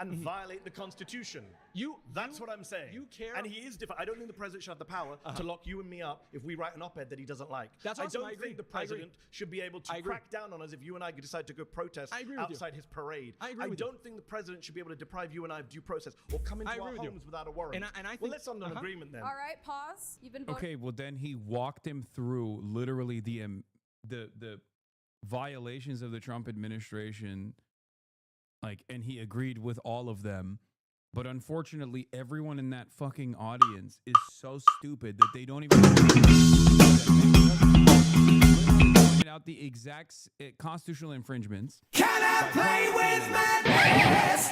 and violate the Constitution. That's what I'm saying. You care. And he is different. I don't think the president should have the power to lock you and me up if we write an op-ed that he doesn't like. That's I awesome. don't I agree. think the I agree. president should be able to crack down on us if you and I decide to go protest outside his parade. I agree with don't think the president should be able to deprive you and I of due process or come into our homes without a warrant. And I think, well, let's on an agreement then. All right, pause. You've been voted. Okay, well then he walked him through literally the violations of the Trump administration, like, and he agreed with all of them. But unfortunately, everyone in that fucking audience is so stupid that they don't even point out the exact constitutional infringements. Can I play with madness?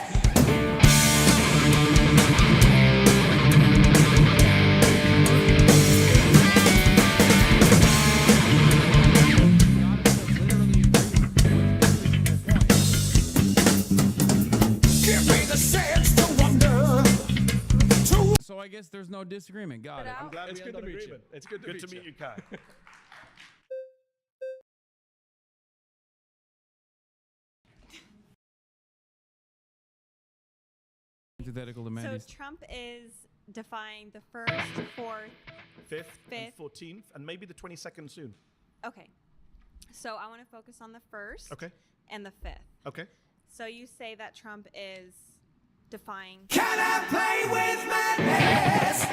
So I guess there's no disagreement. Got it. I'm glad It's we good end to on meet you. agreement. It's good to meet you, Kai. Antithetical to So Mandy's. Trump is defying the 1st, 4th, 5th, and Fifth. 14th, and maybe the 22nd soon. Okay. So I want to focus on the 1st Okay. and the 5th. Okay. So you say that Trump is defying. Can I play with madness?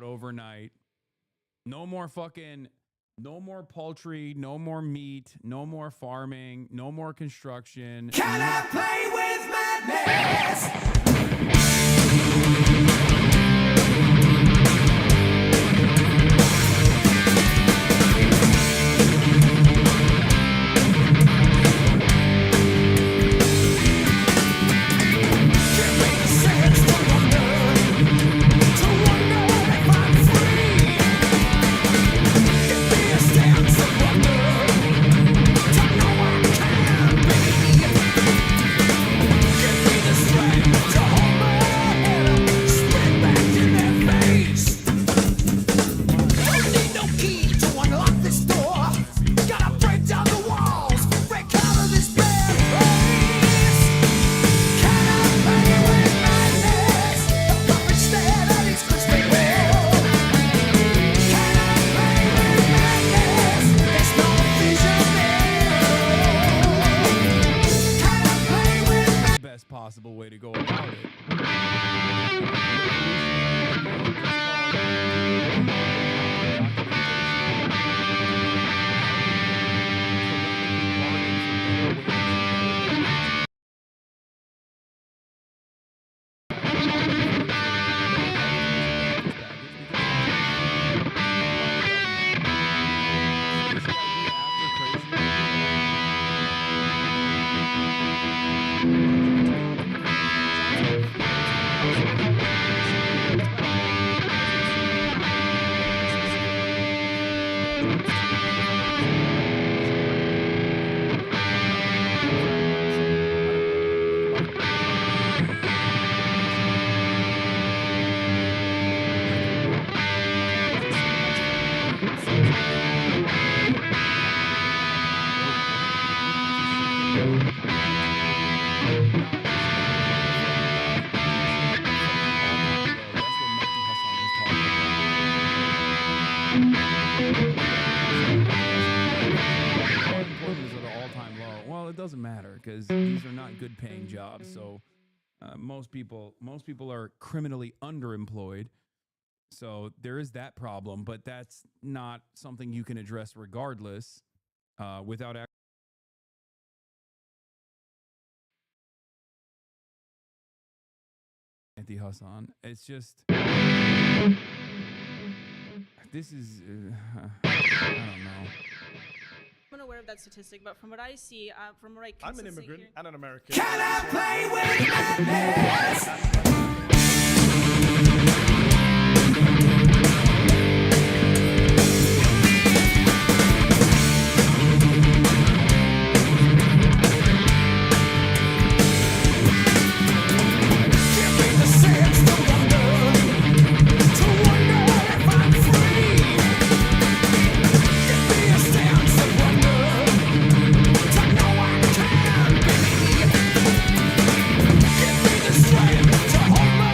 Overnight. No more fucking, no more poultry, no more meat, no more farming, no more construction. Can I play with madness? Unemployment is at an all-time low. Well, it doesn't matter because these are not good-paying jobs. So most people are criminally underemployed. So there is that problem, but that's not something you can address regardless without. Anti Hassan. It's just this is I don't know. I'm unaware of that statistic, but from what I see, from what I I'm an consistently immigrant hear- and an American. Can I play with madness? Give me the sense to wonder if I'm free. Give me a sense of wonder to know I can be. Give me the strength to hold my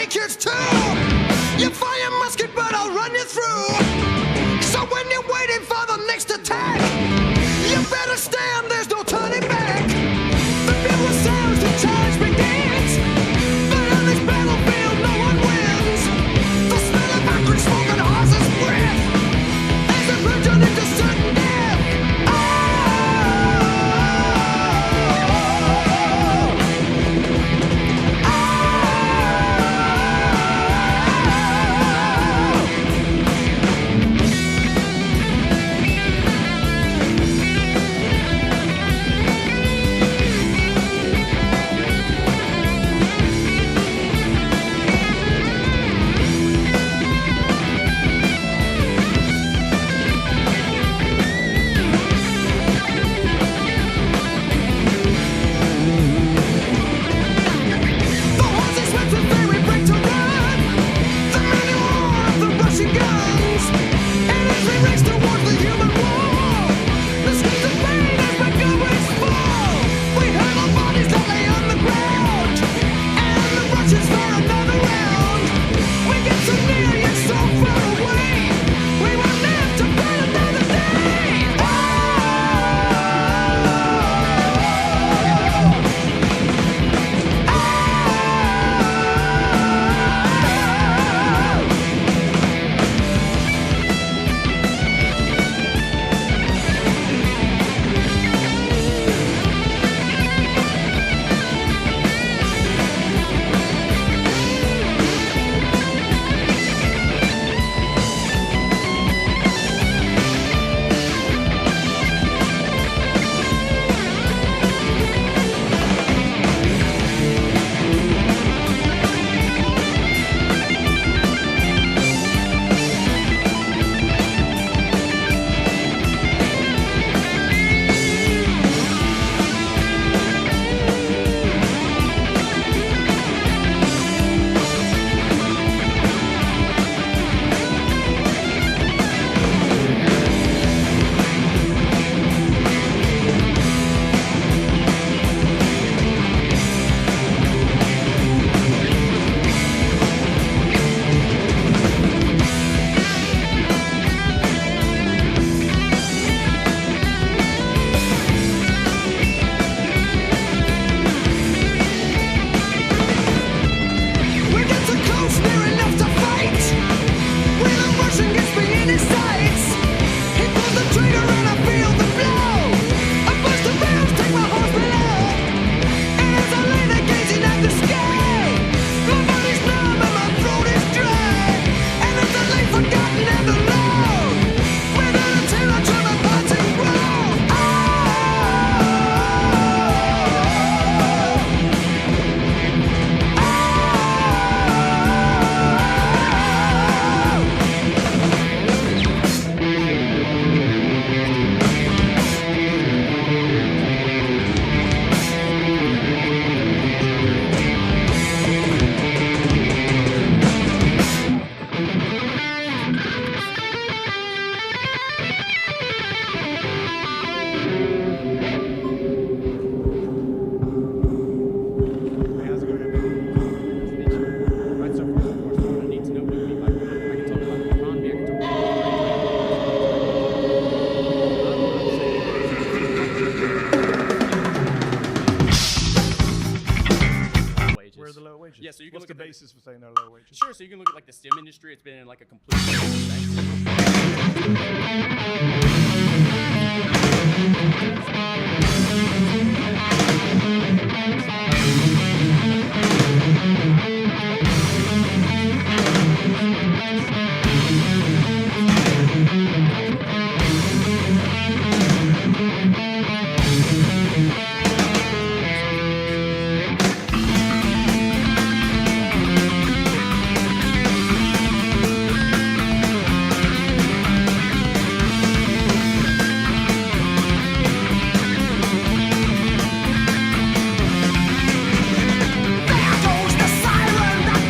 hey kids too. You fire musket, but I'll run you through. So when you're waiting for the next attack, you better stand, there's no turning back. The bugle sounds, the charge begins. But on this battlefield, no one wins. The smell of acrid smoke and horse's breath as the plunge into certain death. Oh! The horses went to very break to run. The many roar of the rushing guns. And as they race towards the human wall, the screams of pain as recoveries fall. We heard the bodies that lay on the ground, and the rushes for another round. We get so near yet so far away. We will live to fight another day. Oh! We get so close, near enough to fight. When the Russian gets me in his sights, he pulls the trigger and I feel the blow. A burst of rounds take my horse below. And as I lay there gazing at the sky, my body's numb and my throat is dry. And as I lay forgotten and alone, without a tear I try my parts and grow. Oh! Hey, how's it going, everybody? Right, so first and foremost, I need to know what you mean by good. I can talk about the economy, I can talk about wages. where are the low wages? Yeah, so you can What's look the at the- basis for saying no low wages? Sure, so you can look at like the STEM industry. It's been in like a complete There goes the siren that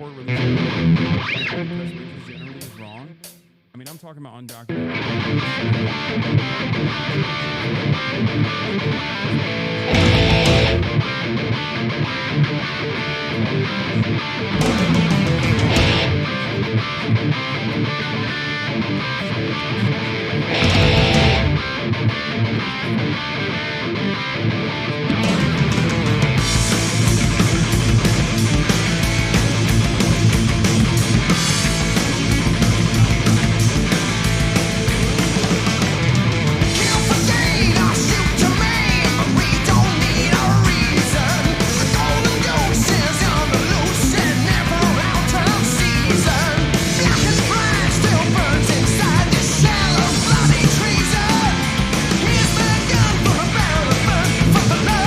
report released because Bridges generally is wrong. I mean, I'm talking about undocumented. Kill for gain or shoot to maim, but we don't need a reason. The golden goose is on the loose and never out of season. Black as pride still burns inside this shell of bloody treason. Here's the gun for a barrel of burn, for the love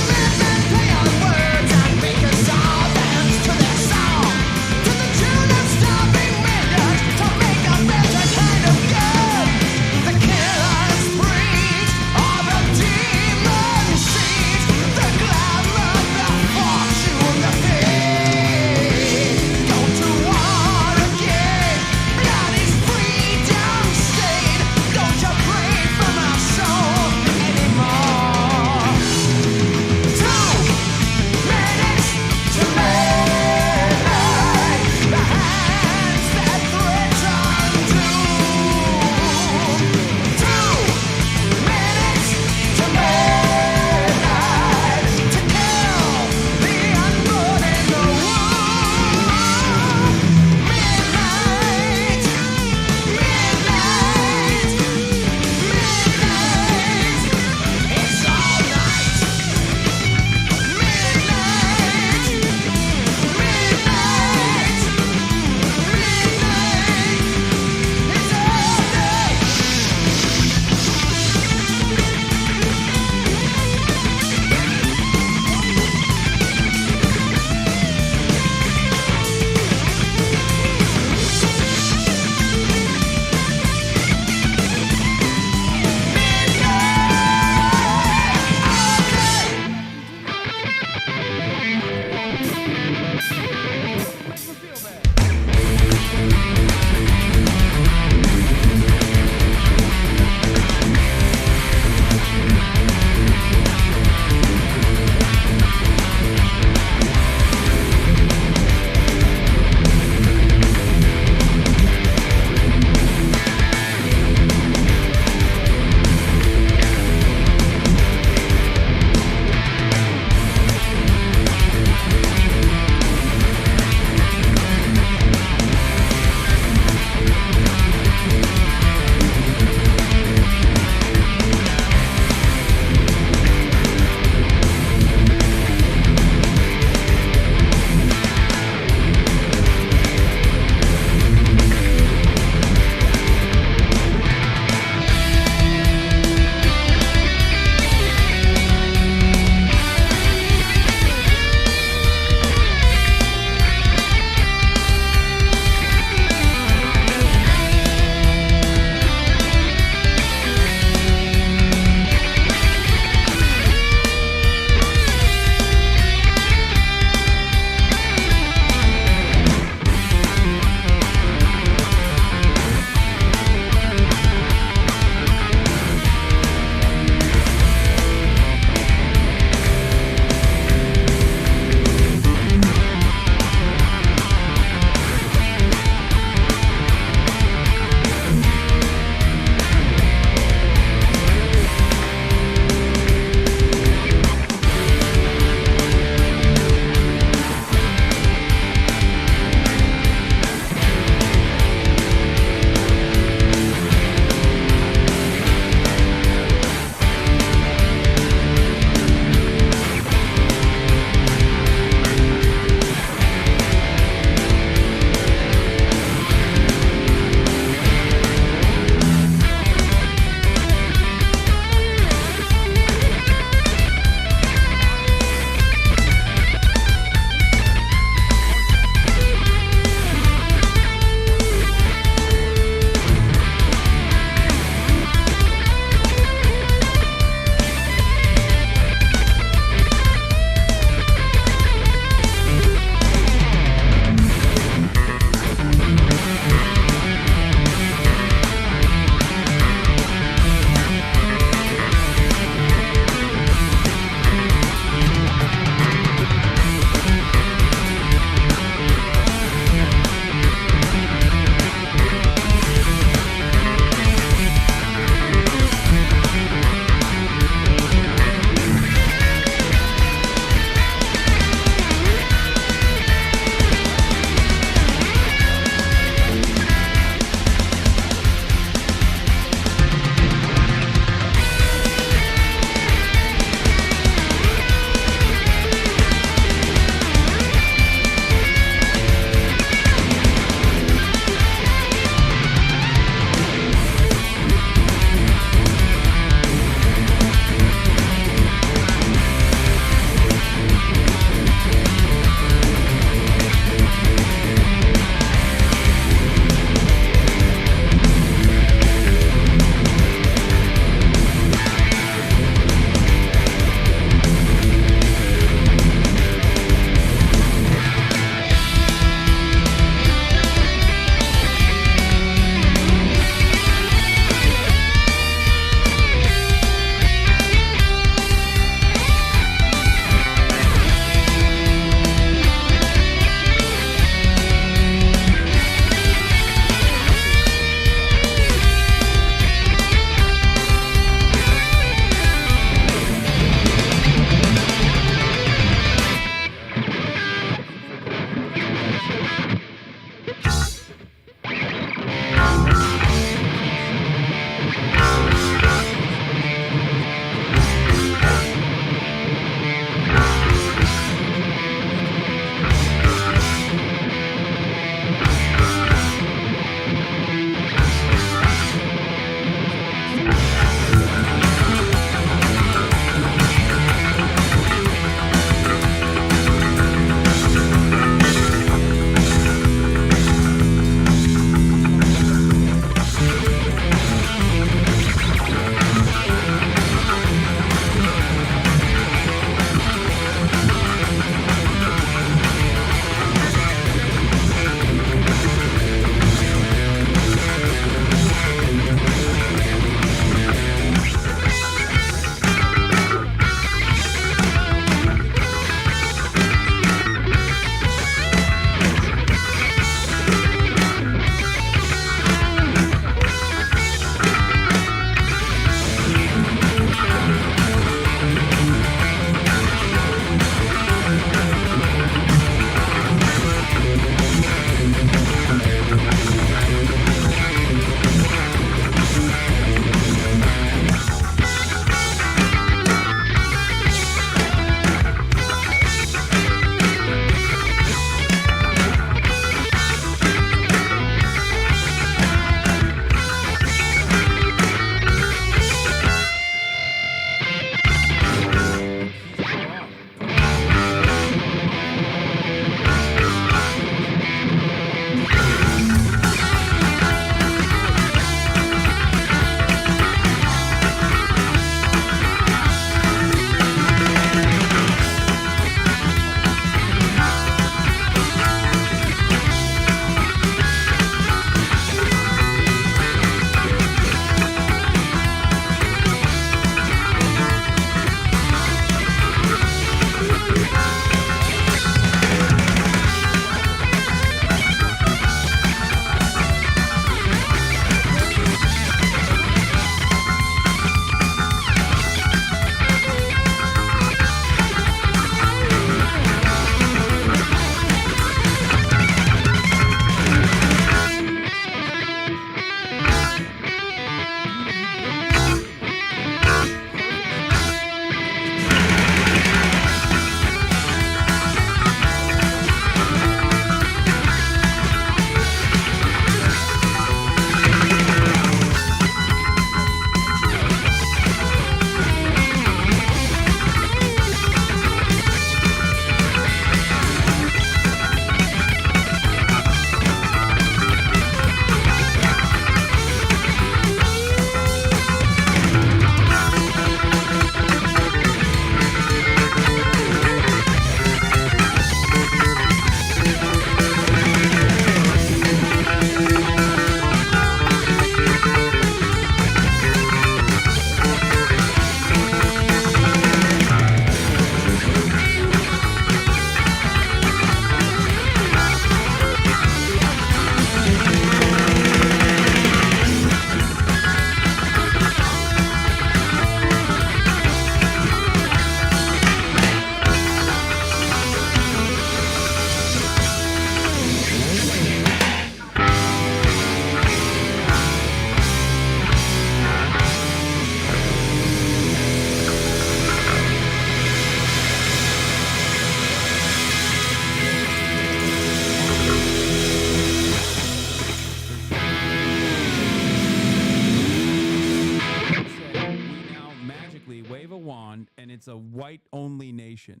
it's a white-only nation.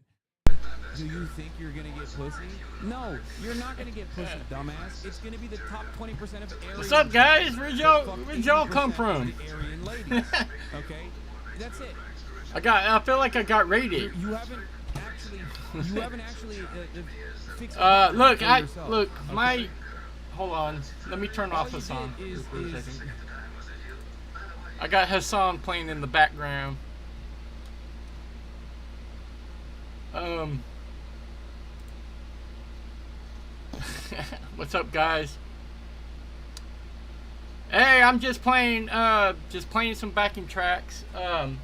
Do you think you're gonna get pussy? No, you're not gonna get pussy, dumbass. It's gonna be the top 20% of Aryan. What's up, guys? Where'd y'all come from? of the Aryan ladies. Okay, that's it. I feel like I got raided. You haven't actually fixed. Look, for I yourself, look okay? my. Hold on, let me turn All off you Hassan. did is- for a second. I got Hassan playing in the background. What's up, guys? Hey, I'm just playing some backing tracks. I'm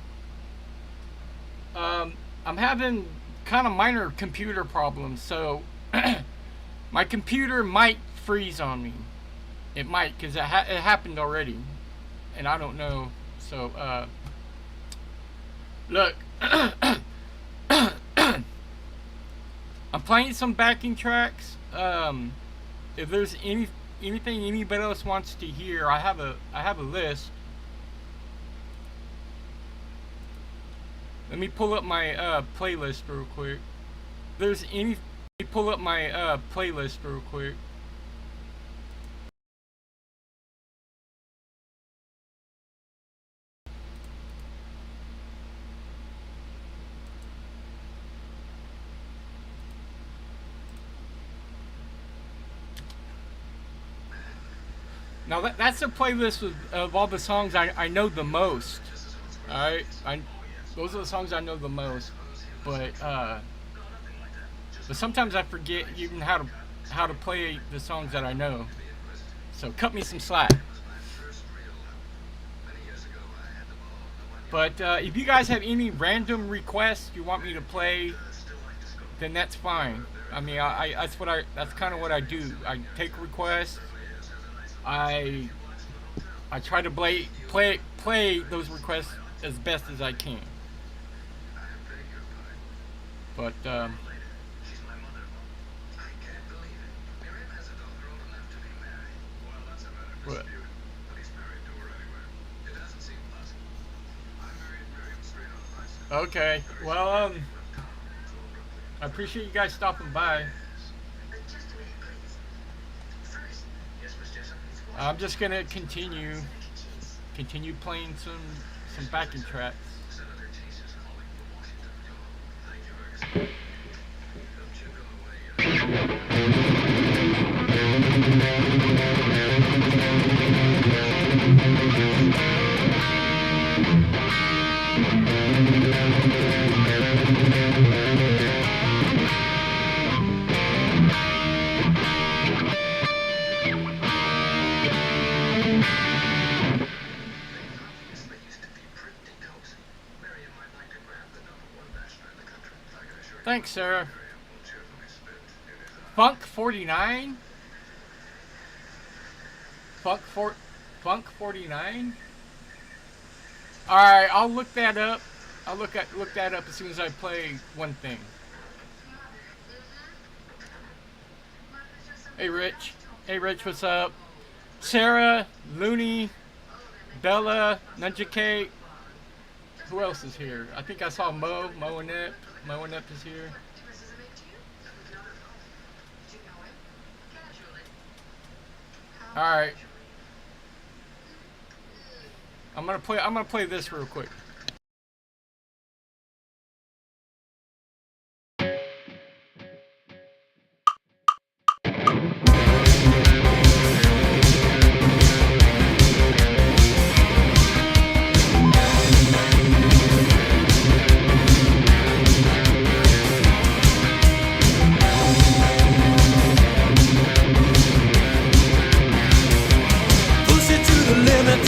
having kind of minor computer problems, so my computer might freeze on me. It might, because it happened already, and I don't know. So, look, I'm playing some backing tracks. If there's anything anybody else wants to hear, I have a list. Let me pull up my playlist real quick. Let me pull up my playlist real quick. Now that's a playlist of all the songs I know the most. Alright? Those are the songs I know the most. But sometimes I forget even how to play the songs that I know. So cut me some slack. But if you guys have any random requests you want me to play, then that's fine. I mean, that's kind of what I do. I take requests. I try to play those requests as best as I can. But what? Okay. Well, I appreciate you guys stopping by. I'm just gonna continue playing some backing tracks. Thanks, sir. Funk 49? Funk 49? Alright, I'll look that up. I'll look that up as soon as I play one thing. Hey Rich. Hey Rich, what's up? Sarah, Looney, Bella, Ninja Cake. Who else is here? I think I saw Mo Inept. Mo Inept is here. Alright. I'm gonna play this real quick. Push it to the limit.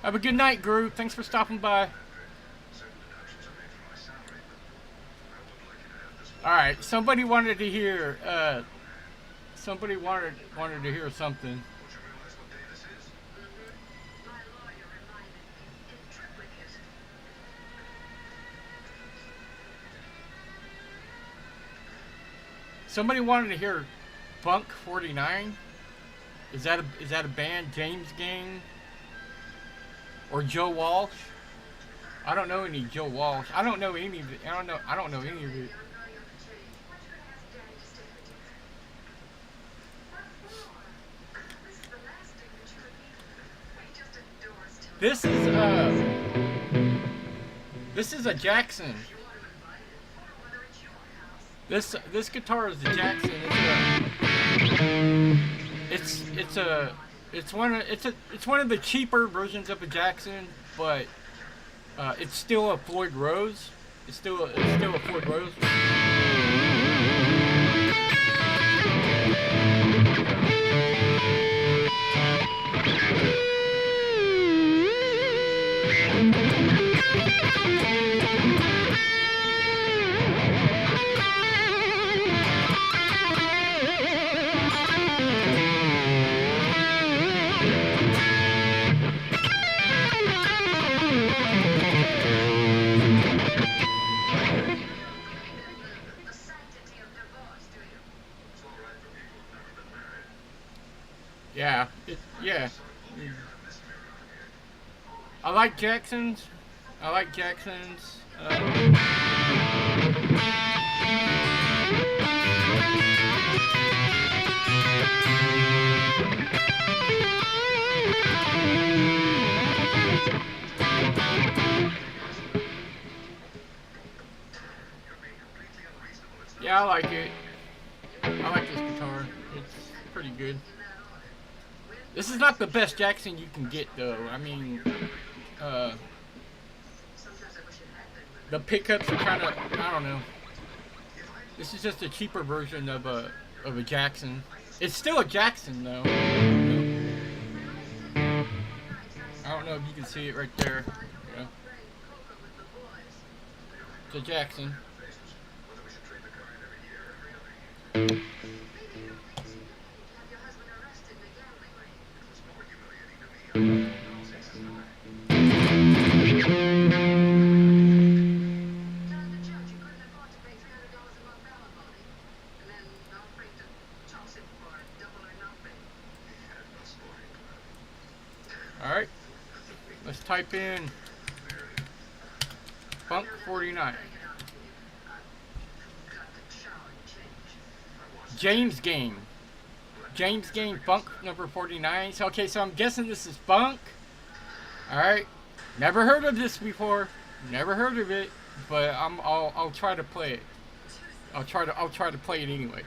Have a good night, Gru. Thanks for stopping by. All right, somebody wanted to hear. Somebody wanted to hear something. Somebody wanted to hear Bunk 49. Is that a band? James Gang or Joe Walsh? I don't know any Joe Walsh. I don't know any of it. I don't know any of it. This is a Jackson. This guitar is a Jackson. It's one of the cheaper versions of a Jackson, but it's still a Floyd Rose. It's still a Floyd Rose. Yeah. I like Jacksons. Yeah, I like it. I like this guitar. It's pretty good. This is not the best Jackson you can get, though. I mean, the pickups are kind of, I don't know. This is just a cheaper version of a Jackson. It's still a Jackson, though. I don't know if you can see it right there. Yeah. It's a Jackson. Alright, let's type in Bunk 49. James Gang Bunk number 49. So, okay, so I'm guessing this is Bunk. Alright, never heard of this before, never heard of it, but I'll try to play it. I'll try to play it anyway.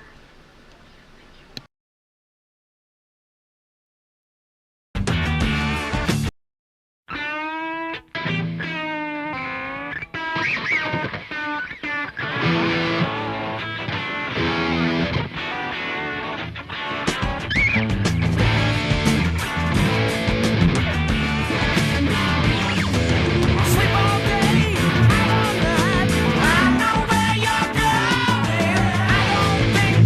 I know where you're going. I don't think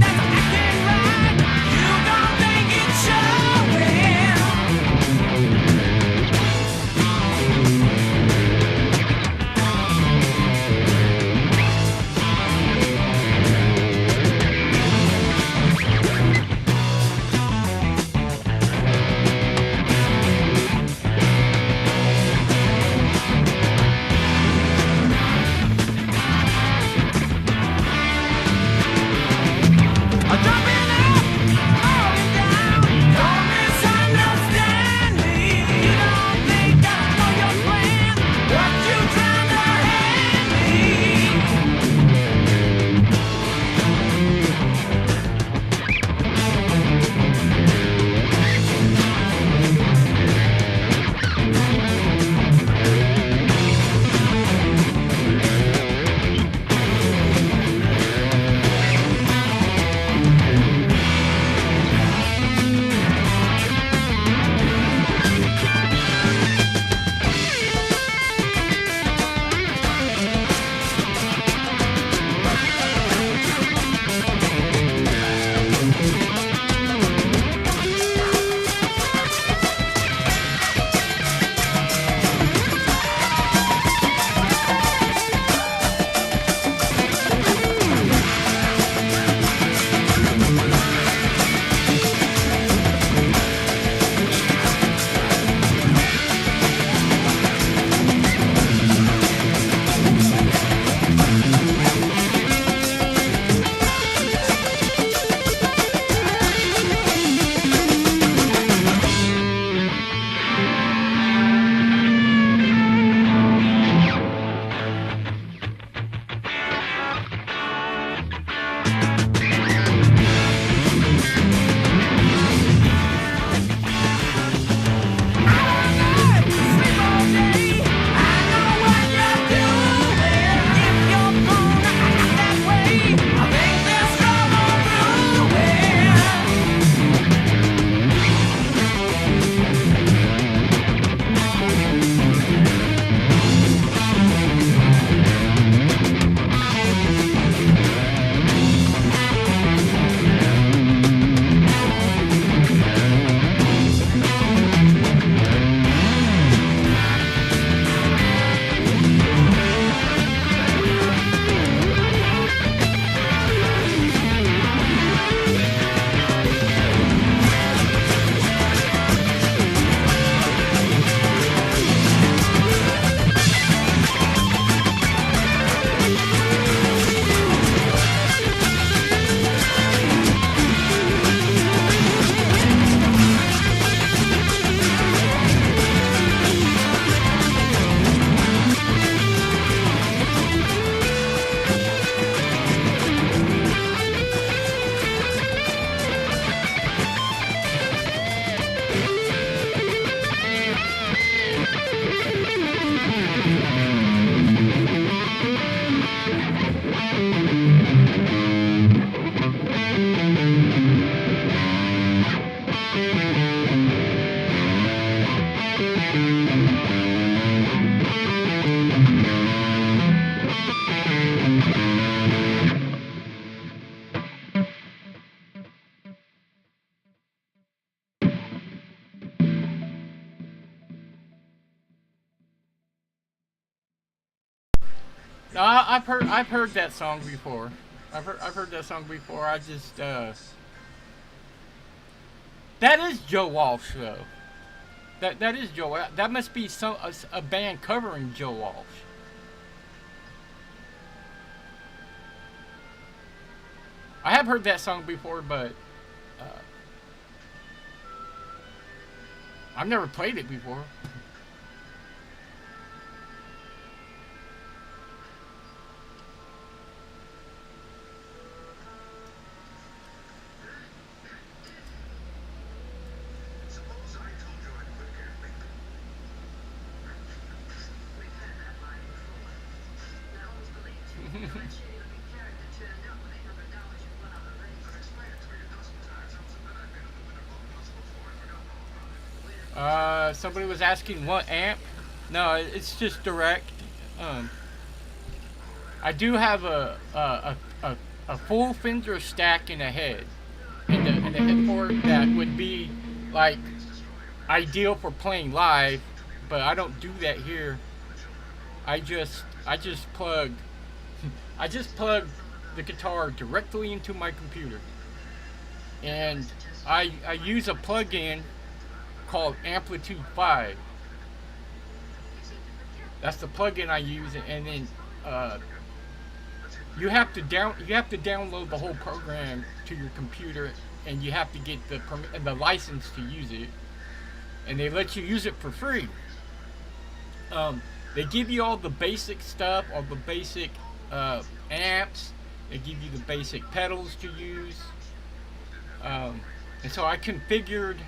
I've heard that song before. I've heard that song before. I just that is Joe Walsh though. That is Joe. That must be a band covering Joe Walsh. I have heard that song before, but I've never played it before. Somebody was asking what amp. No, it's just direct. I do have a full Fender stack in a head, and the headboard that would be like ideal for playing live, but I don't do that here. I just plug the guitar directly into my computer, and I use a plug-in called Amplitude 5. That's the plugin I use, and then you have to download the whole program to your computer, and you have to get the license to use it, and they let you use it for free. They give you all the basic stuff, all the basic amps. They give you the basic pedals to use, and so I configured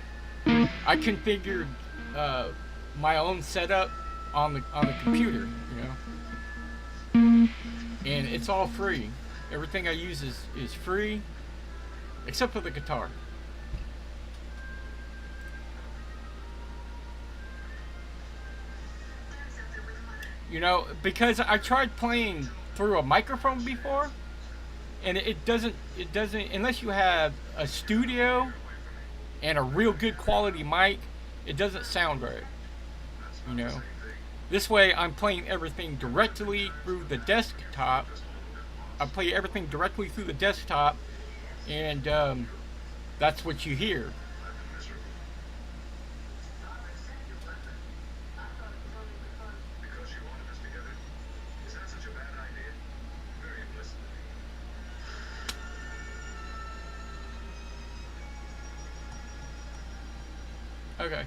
my own setup on the computer, you know, and it's all free. Everything I use is free, except for the guitar. You know, because I tried playing through a microphone before, and it doesn't unless you have a studio and a real good quality mic, it doesn't sound right, you know. This way I'm playing everything directly through the desktop. I play everything directly through the desktop, and that's what you hear. Okay.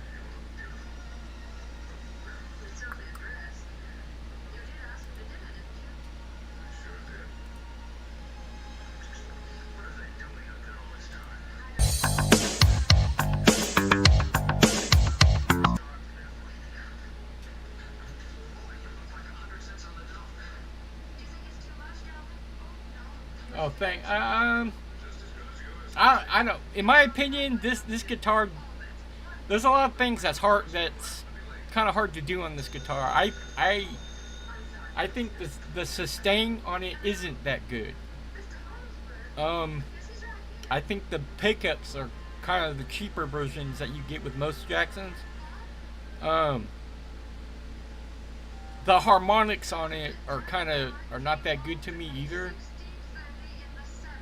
Oh, I don't. In my opinion, this guitar. There's a lot of things that's kind of hard to do on this guitar. I think the sustain on it isn't that good. I think the pickups are kind of the cheaper versions that you get with most Jacksons. The harmonics on it are not that good to me either.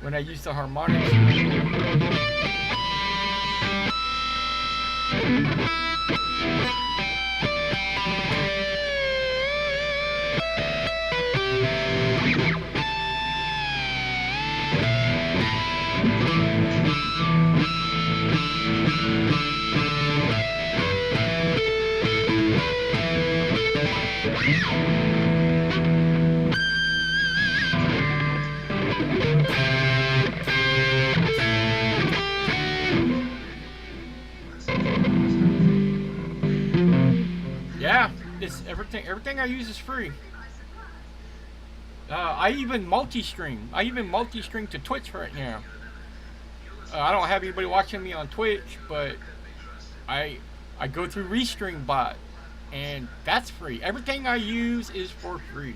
When I use the harmonics. Yeah, it's everything I use is free. I even multi-stream. I even multi-stream to Twitch right now. I don't have anybody watching me on Twitch, but I go through Restream Bot, and that's free. Everything I use is for free.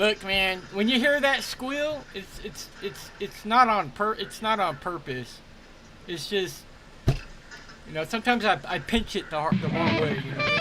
Look, man, when you hear that squeal, it's not on purpose. It's just, you know, sometimes I pinch it the wrong way. You know?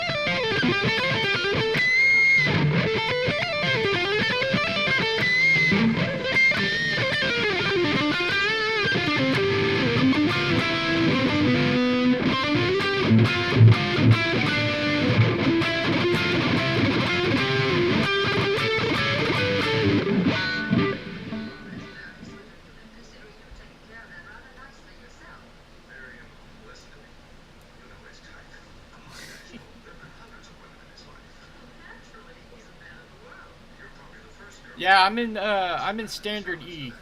Yeah, I'm in standard E.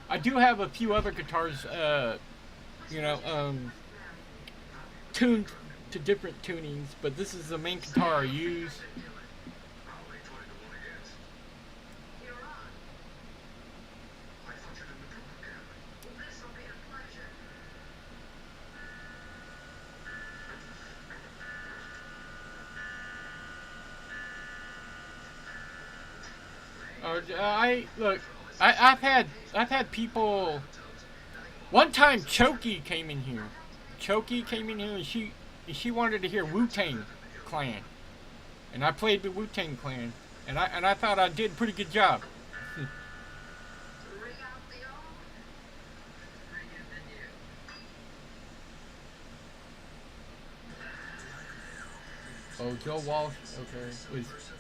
I do have a few other guitars, you know, tuned to different tunings, but this is the main guitar I use. I've had people. One time, Choki came in here. Choki came in here, and she wanted to hear Wu-Tang Clan, and I played the Wu-Tang Clan, and I thought I did a pretty good job. Oh, Joe Walsh, okay,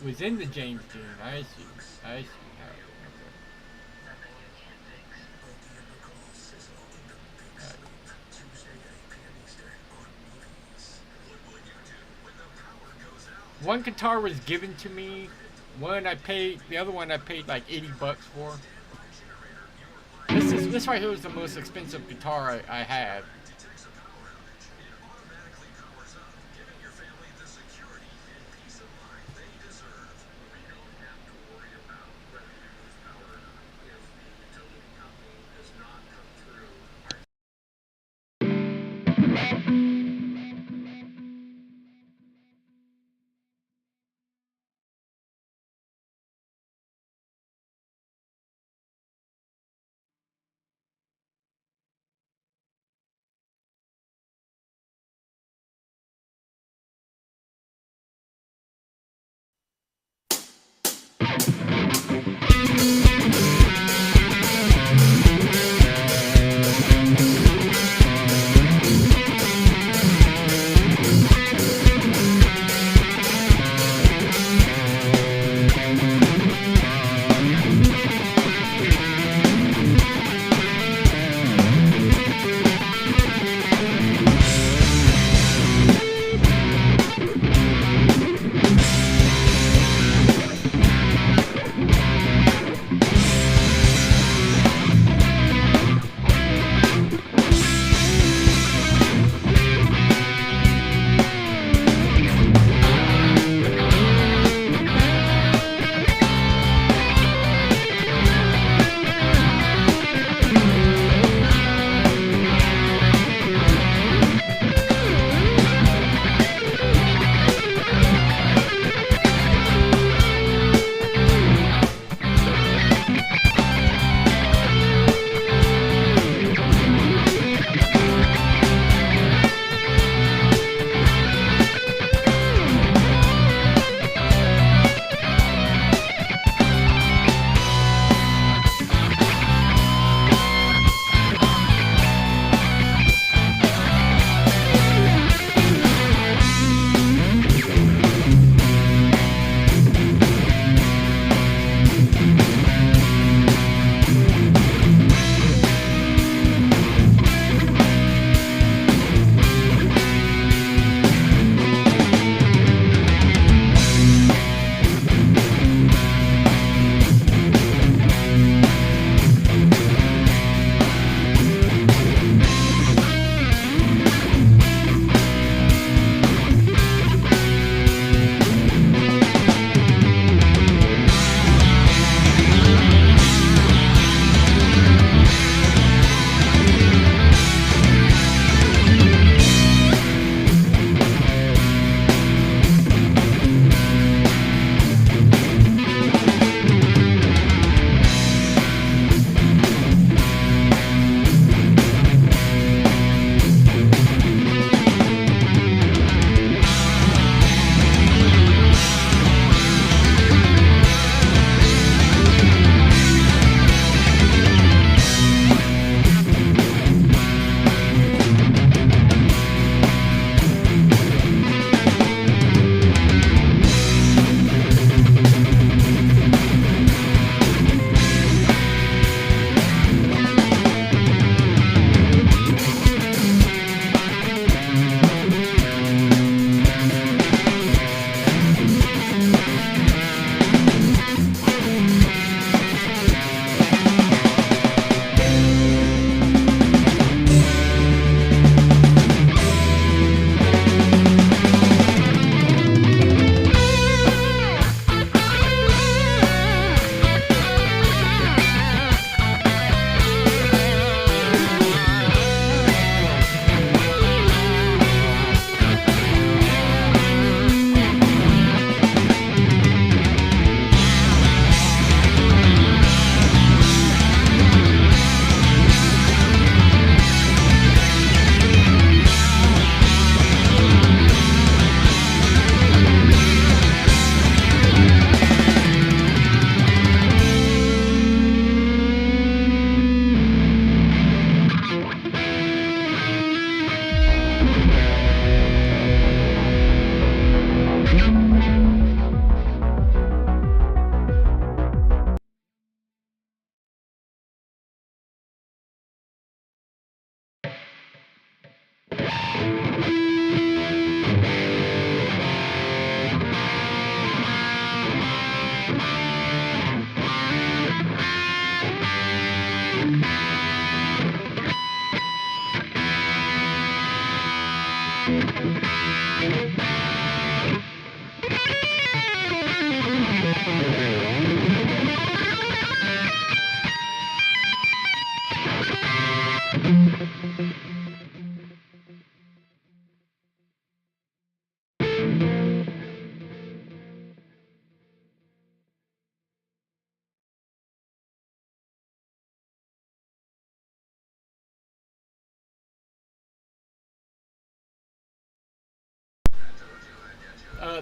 was in the James Dean. I see. Okay. One guitar was given to me. The other one I paid like $80 for. This right here is the most expensive guitar I have.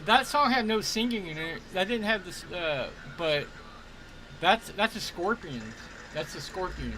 That song had no singing in it. That didn't have this, but that's a Scorpions. That's the Scorpions.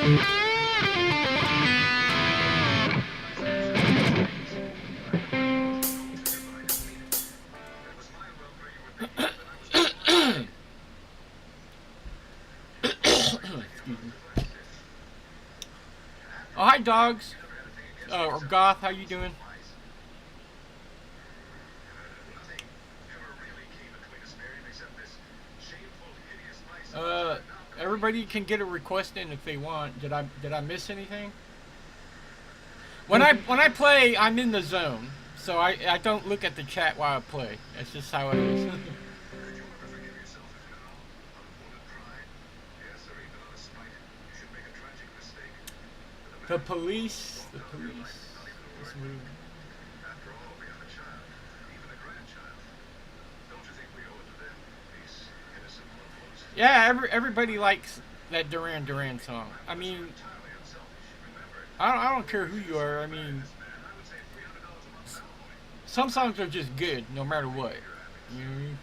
Oh, hi, dogs. Or Goth, how you doing? Everybody can get a request in if they want. Did I miss anything? When I play, I'm in the zone, so I don't look at the chat while I play. That's just how it is. The police. Let's move. Yeah, everybody likes that Duran Duran song. I mean, I don't care who you are. I mean, some songs are just good no matter what. You know what I mean?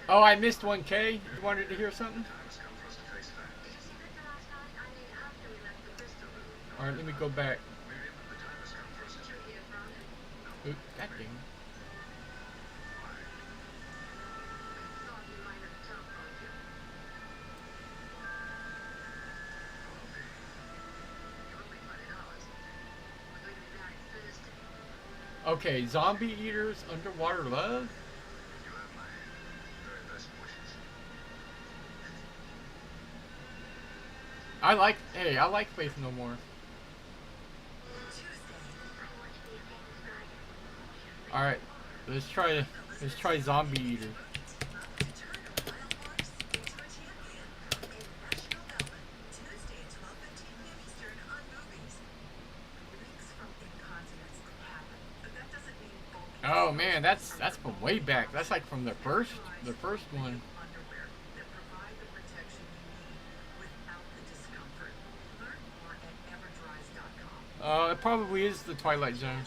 Oh, I missed 1K. You wanted to hear something? Alright, let me go back. Oop, that thing. Okay, Zombie Eaters, Underwater Love? I like Faith No More. Alright, let's try Zombie Eater. Oh man, that's from way back. That's like from the first one. It probably is the Twilight Zone.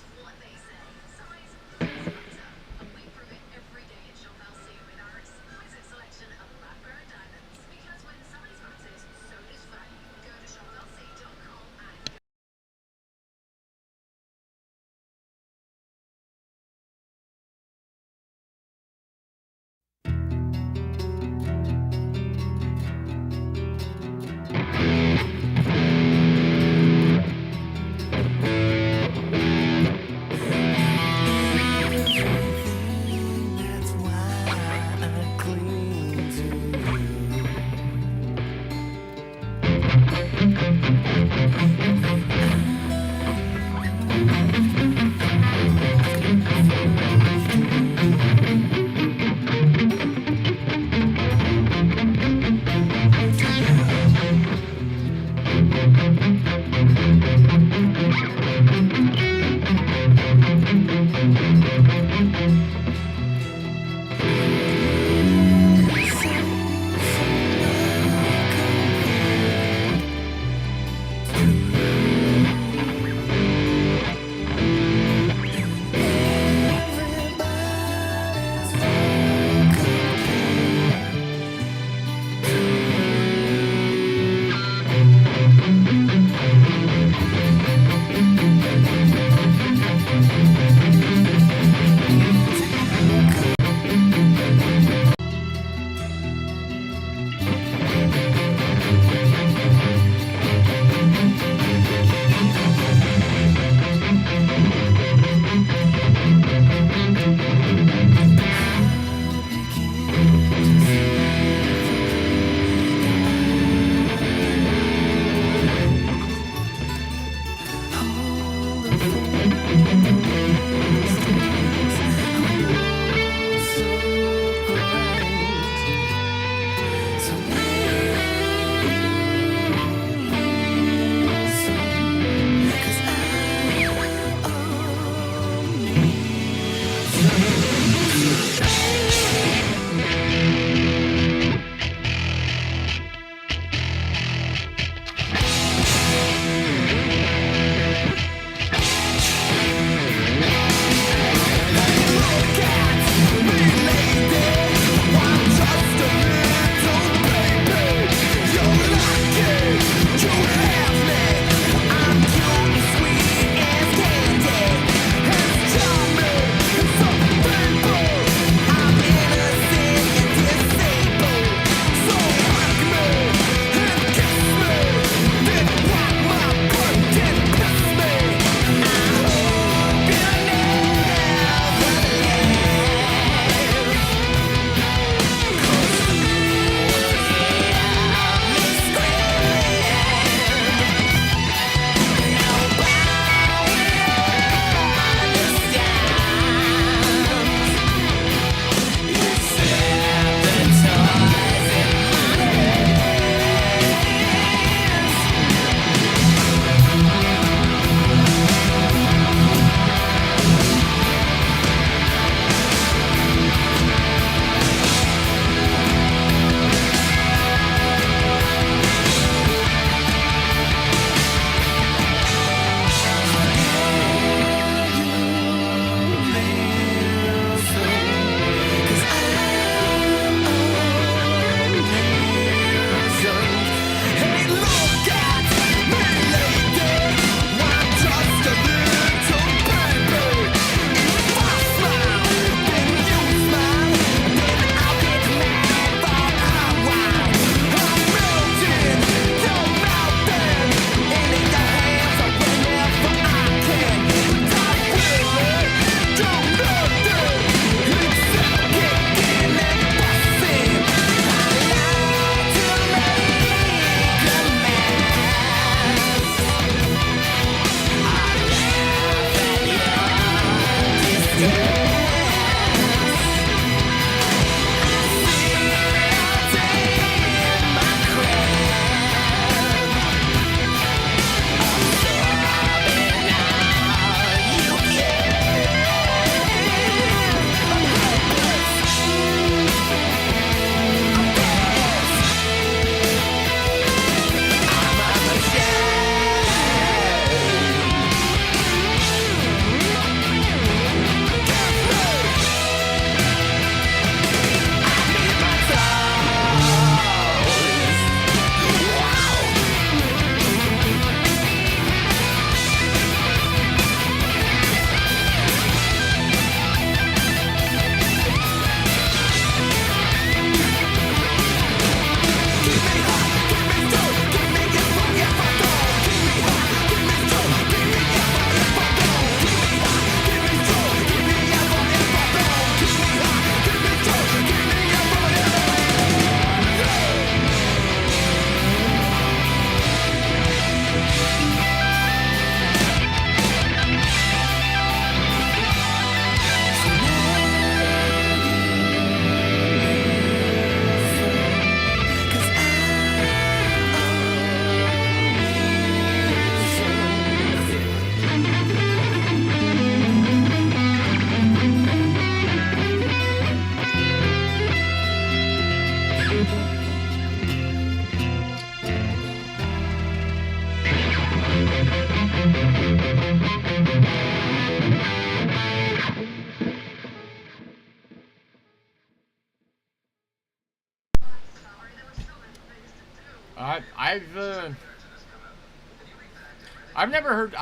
I've never heard.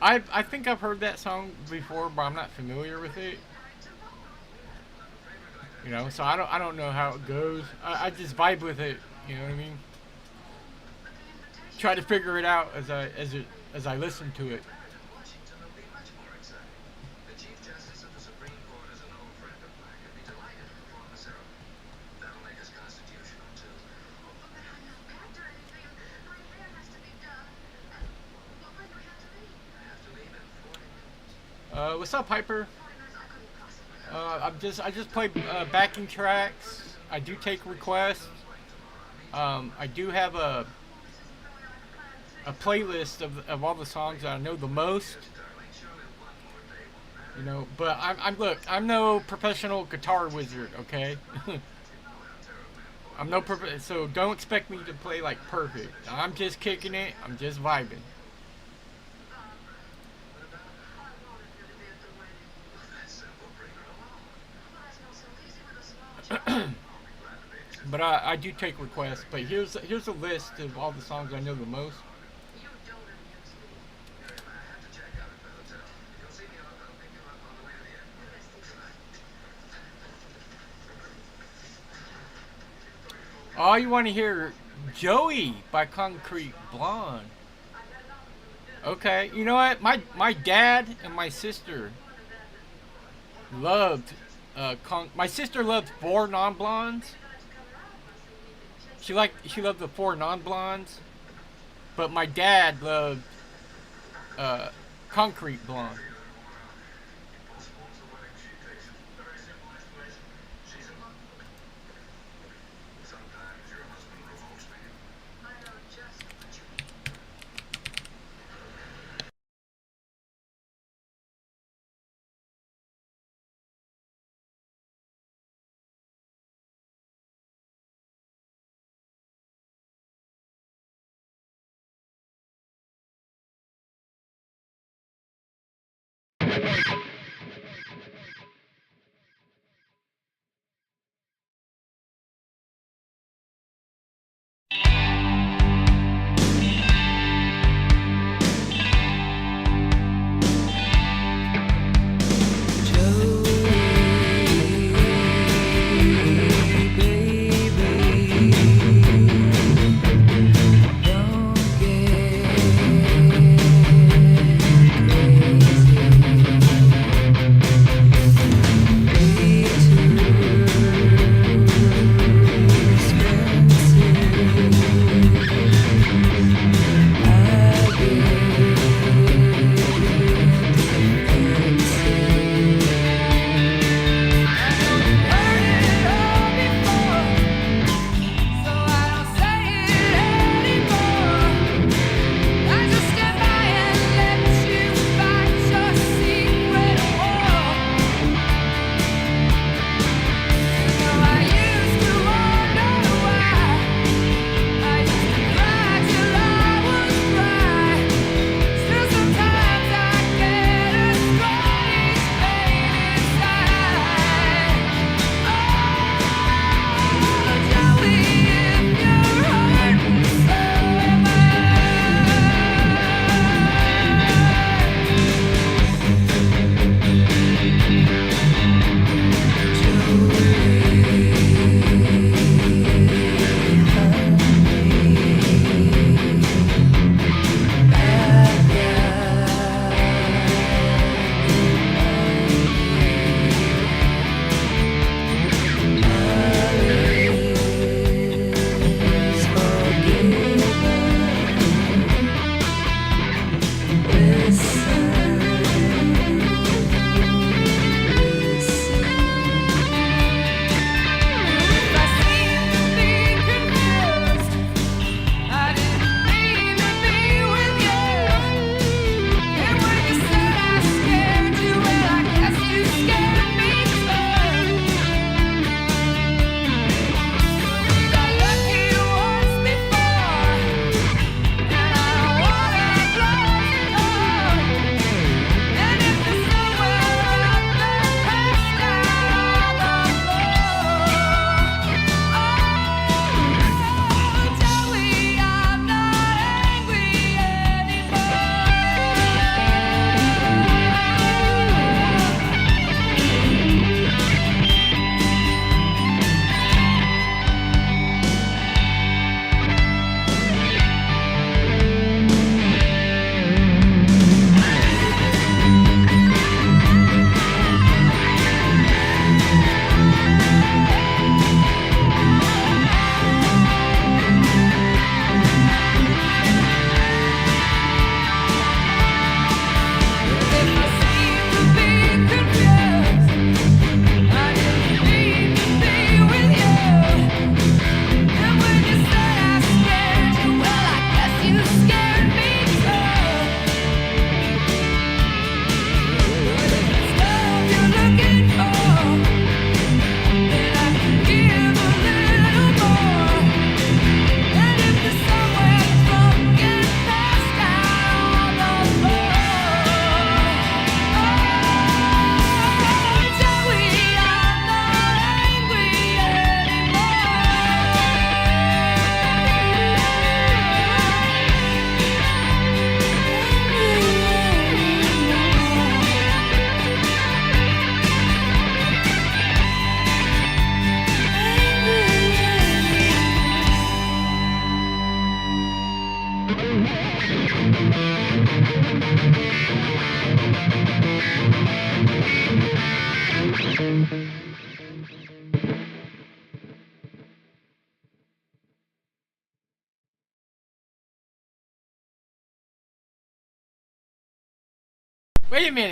I think I've heard that song before, but I'm not familiar with it. You know, so I don't know how it goes. I just vibe with it. You know what I mean? Try to figure it out as I listen to it. What's up, Piper? I just play backing tracks. I do take requests. I do have a playlist of all the songs that I know the most. You know, but look, I'm no professional guitar wizard, okay? So don't expect me to play like perfect. I'm just kicking it. I'm just vibing. But I do take requests. But here's a list of all the songs I know the most. Oh, you want to hear Joey by Concrete Blonde? Okay, you know what? My dad and my sister loved my sister loved Four Non Blondes. She loved the Four Non Blondes, but my dad loved Concrete Blonde.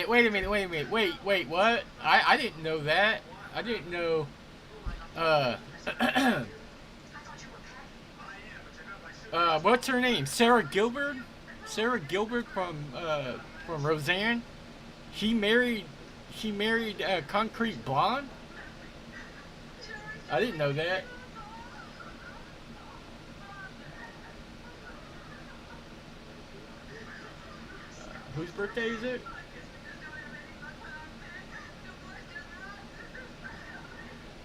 Wait a minute, wait, what? I didn't know that. I didn't know, what's her name? Sarah Gilbert? Sarah Gilbert from Roseanne? She married, Concrete Blonde? I didn't know that. Whose birthday is it?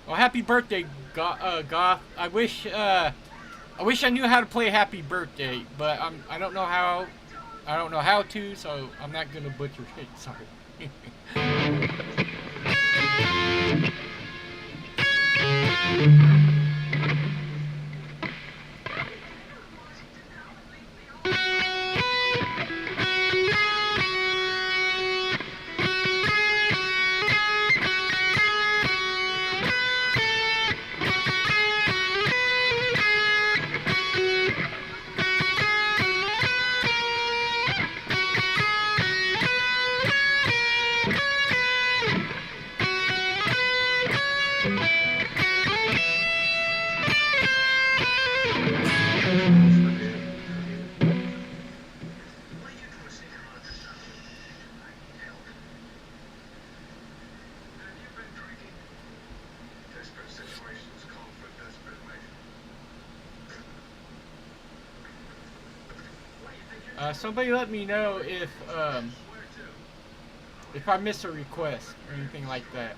Well, happy birthday, Goth. I wish I knew how to play Happy Birthday, but I don't know how. I don't know how to, so I'm not gonna butcher it. Sorry. Somebody let me know if I miss a request or anything like that.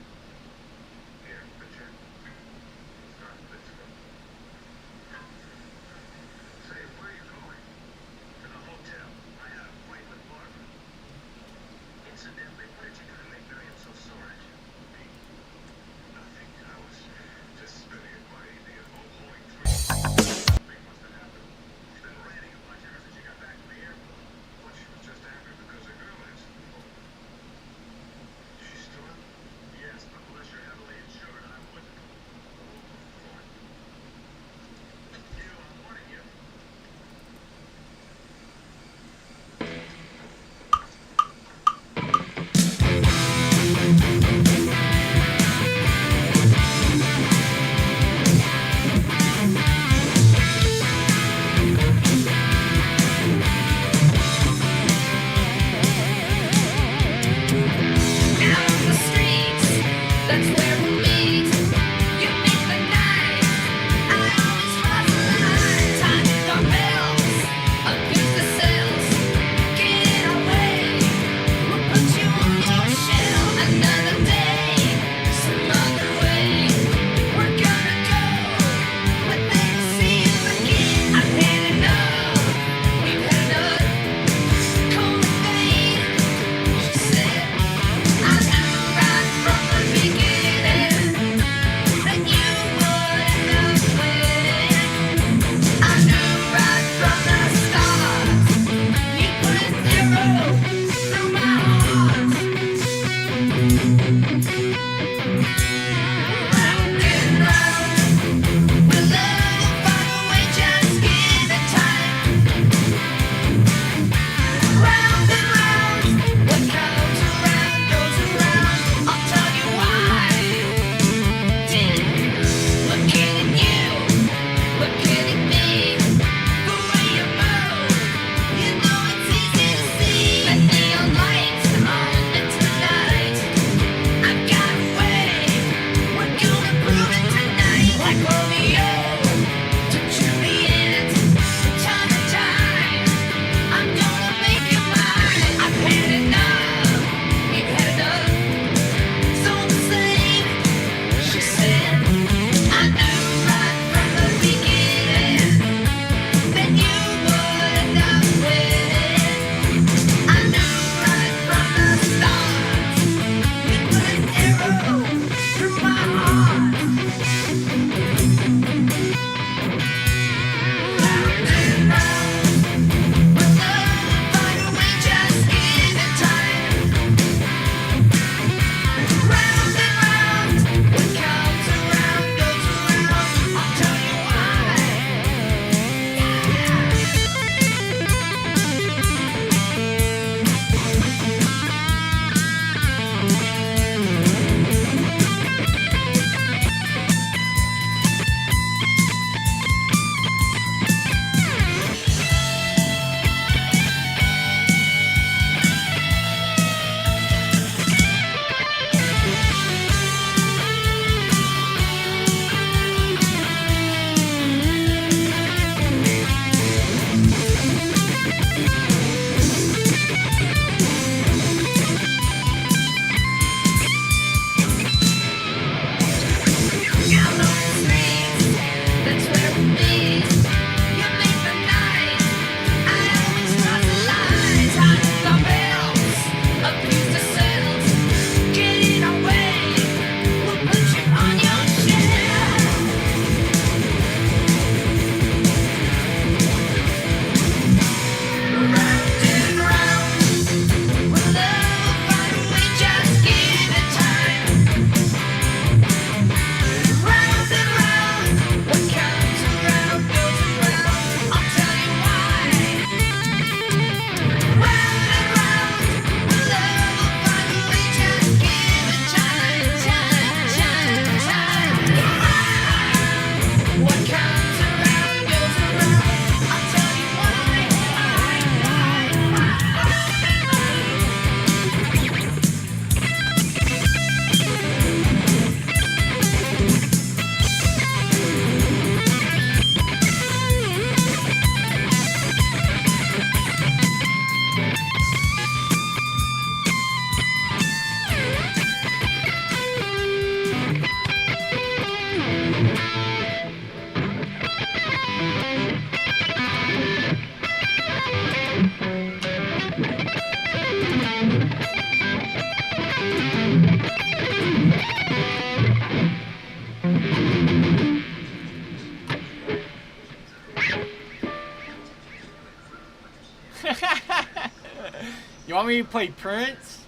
You want me to play Prince?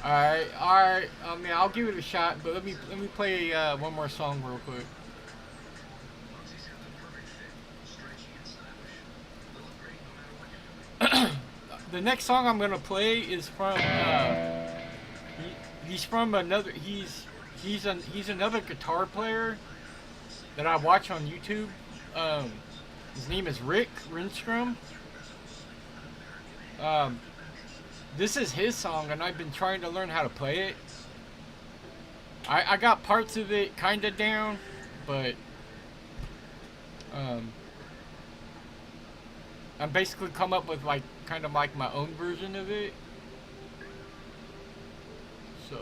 Alright. I mean, I'll give it a shot, but let me play one more song real quick. The next song I'm gonna play is from he's from another he's another guitar player that I watch on YouTube. His name is Rick Renstrom. This is his song, and I've been trying to learn how to play it. I got parts of it kind of down, but I'm basically come up with like kind of like my own version of it. So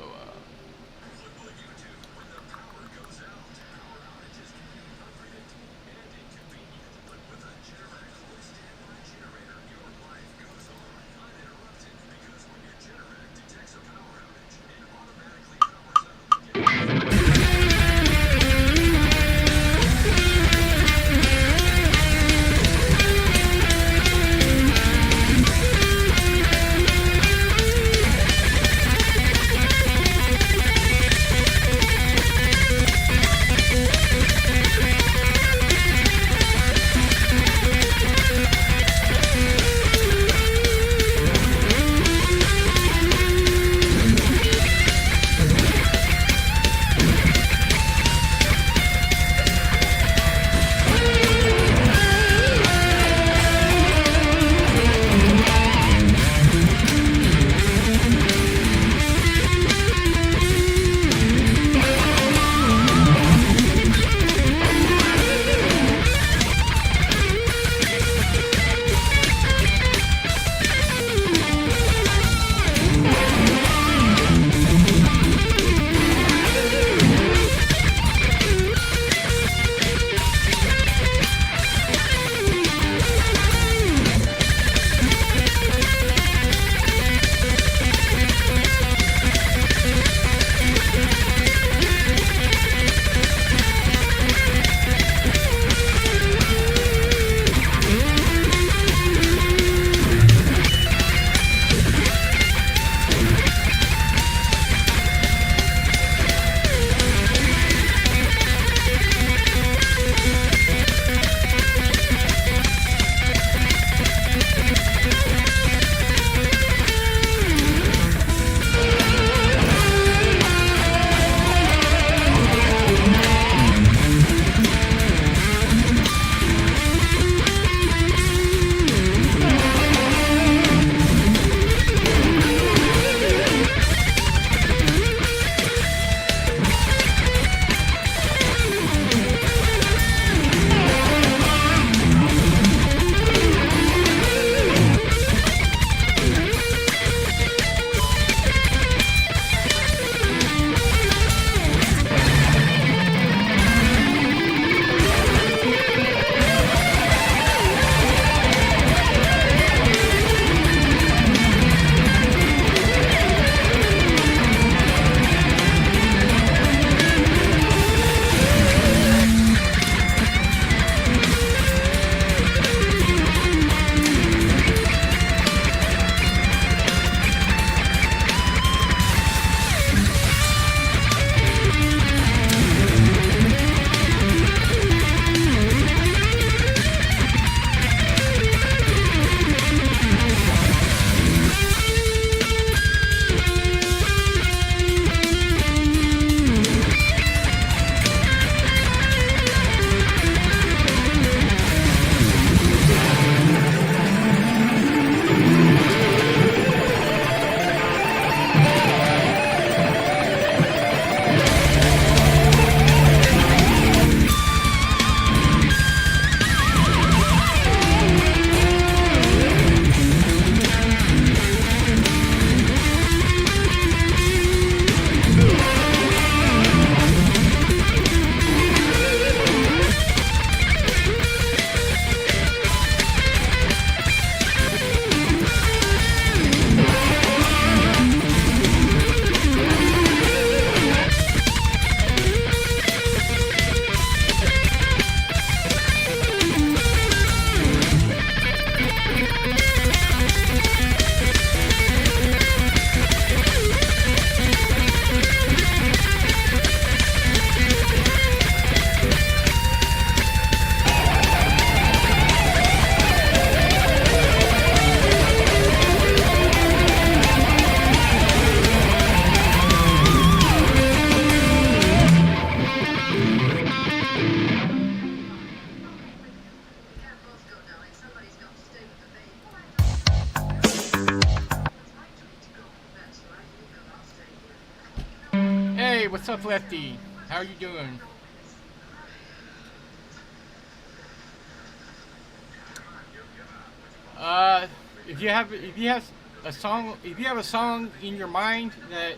What's up, Lefty? How you doing? If you have a song in your mind that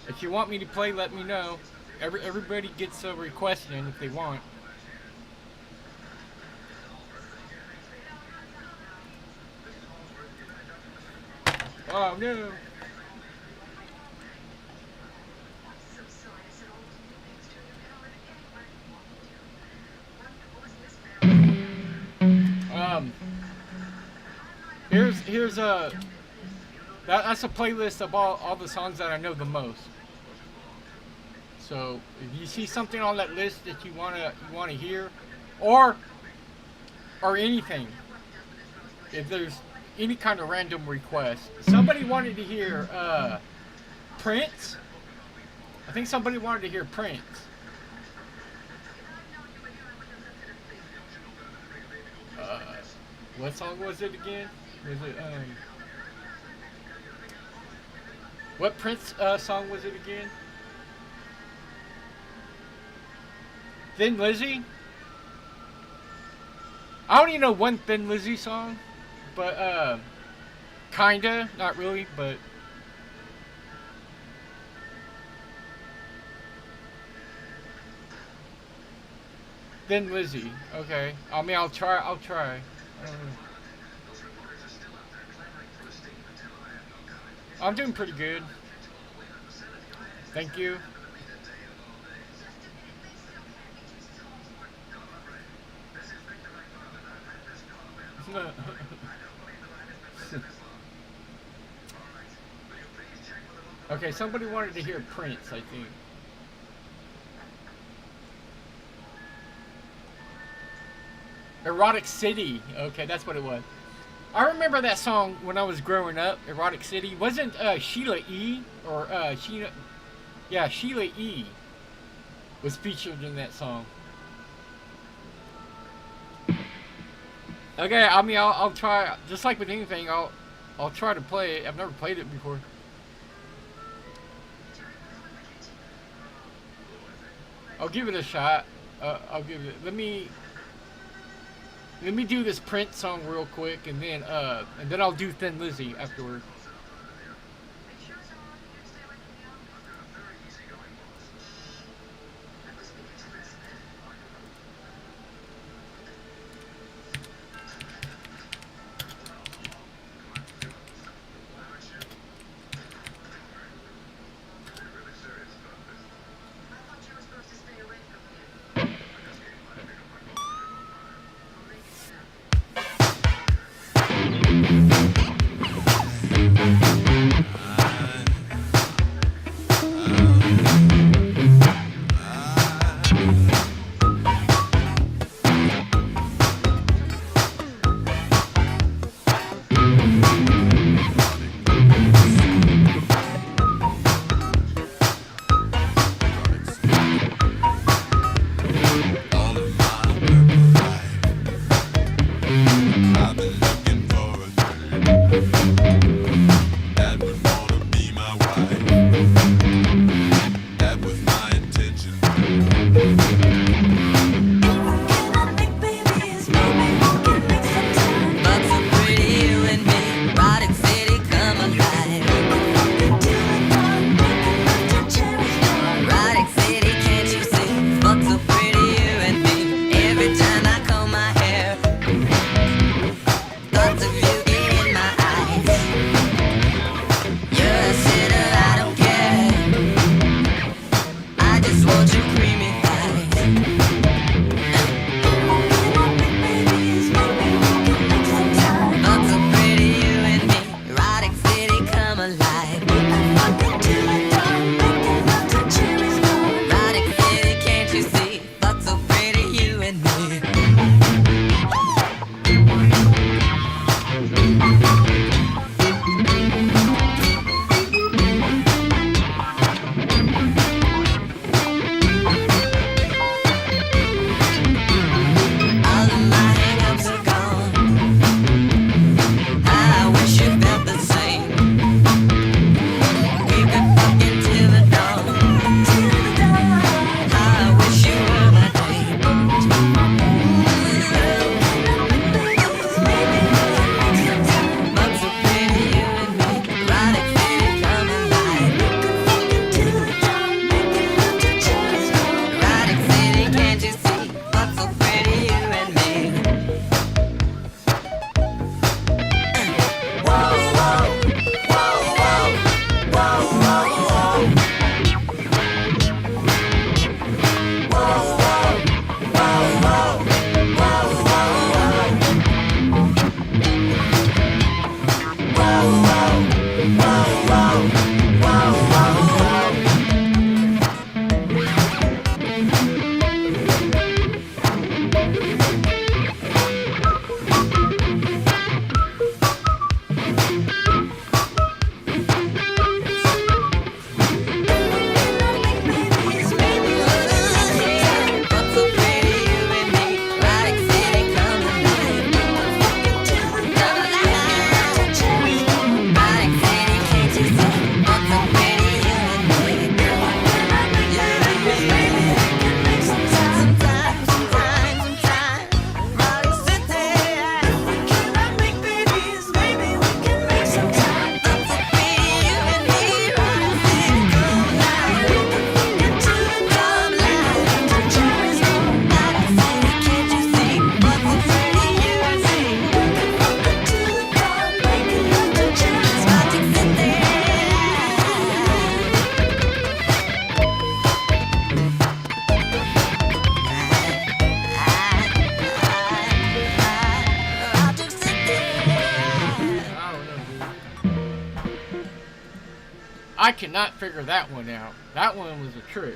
if you want me to play, let me know. Everybody gets a request in if they want. Oh no. Here's that's a playlist of all the songs that I know the most. So if you see something on that list that you wanna hear, or anything, if there's any kind of random request, somebody wanted to hear Prince. I think somebody wanted to hear Prince. What song was it again? Was it what Prince song was it again? Thin Lizzy? I don't even know one Thin Lizzy song, but kinda, not really, but Thin Lizzy. Okay. I mean, I'll try. I don't know. I'm doing pretty good. Thank you. Okay, somebody wanted to hear Prince, I think. Erotic City. Okay, that's what it was. I remember that song when I was growing up. Erotic City. Wasn't Sheila E. or Sheila? Yeah, Sheila E. was featured in that song. Okay, I mean, I'll try. Just like with anything, I'll try to play it. I've never played it before. I'll give it a shot. I'll give it. Let me do this Prince song real quick, and then I'll do Thin Lizzy afterward. I cannot figure that one out. That one was a trick.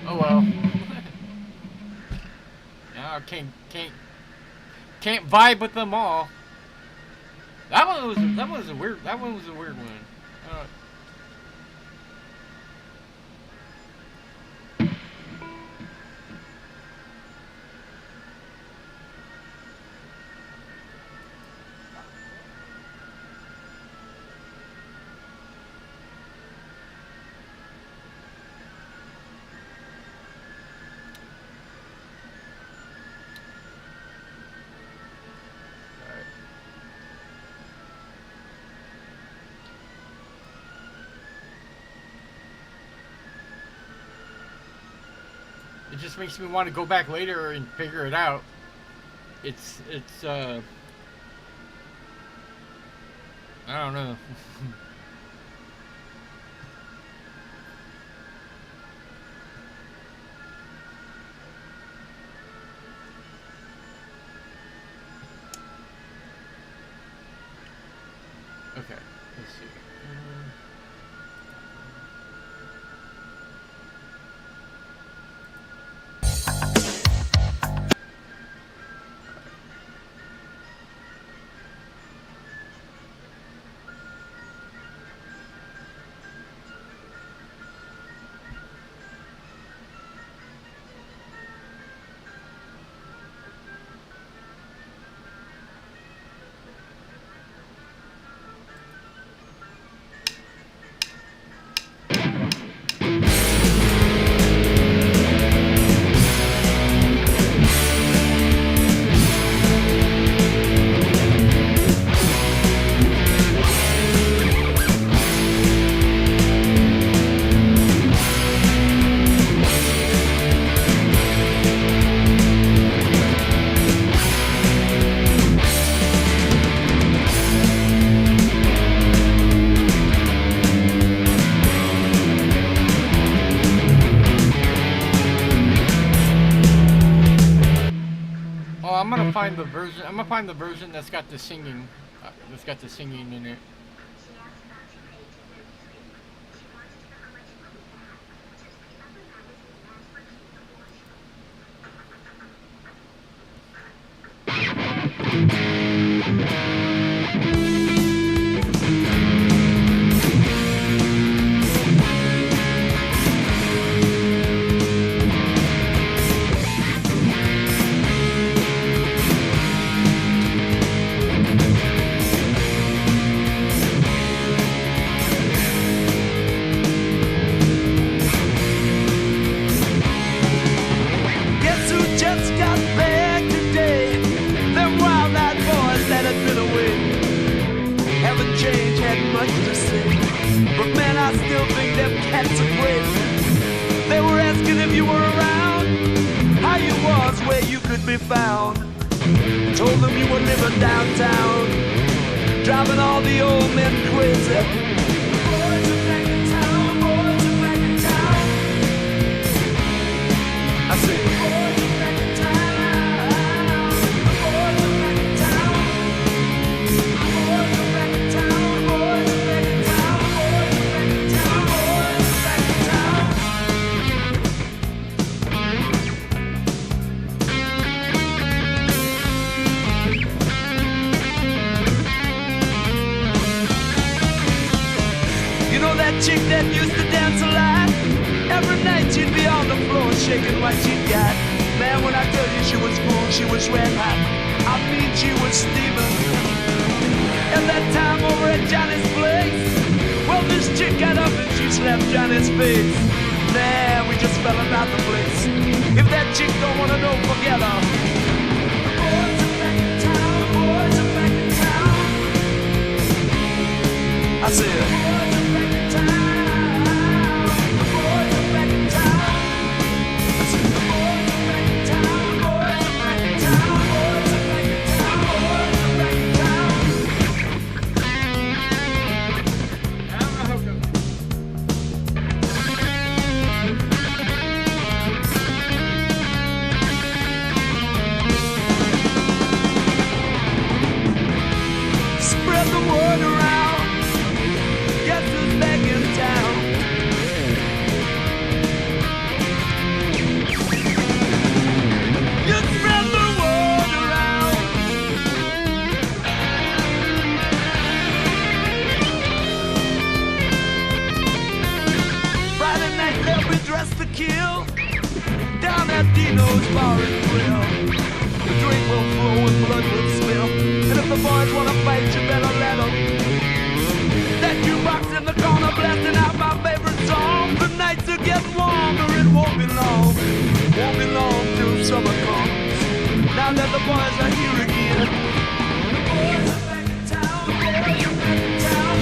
Oh well. Now I can't vibe with them all. That one was a weird one. It just makes me want to go back later and figure it out. It's I don't know. Okay, let's see. I'm gonna find the version. I'm gonna find the version that's got the singing. In it. Guess who just got back today? Them wild-eyed boys that had been away haven't changed, had much to say. But man, I still think them cats are crazy. They were asking if you were around, how you was, where you could be found. Told them you were living downtown, driving all the old men crazy. Boys are back in town, boys are back in town. I said, boys are back in town, boys are back in town. Boys are back in town, boys are back in town, boys are back in town, boys are back in town. You know that chick that used to dance a lot? Every night she'd be on the floor shaking what she got. Man, when I tell you she was cool, she was red hot. I mean, she was steaming. And that time over at Johnny's place, well, this chick got up and she slapped Johnny's face. Man, we just fell about the place. If that chick don't wanna know, forget her. Boys are back in town, boys are back in town. I said, boys are back in town, boys are back in town. I said, boys are back in town, boys are back in town, boys are back in town, boys are back in town. boys would slip. And if the boys wanna fight, you better let them. That jukebox in the corner blasting out my favorite song. The nights are getting warmer, it won't be long. Won't be long till summer comes. Now that the boys are here again. The boys are back in town, boys are back in town.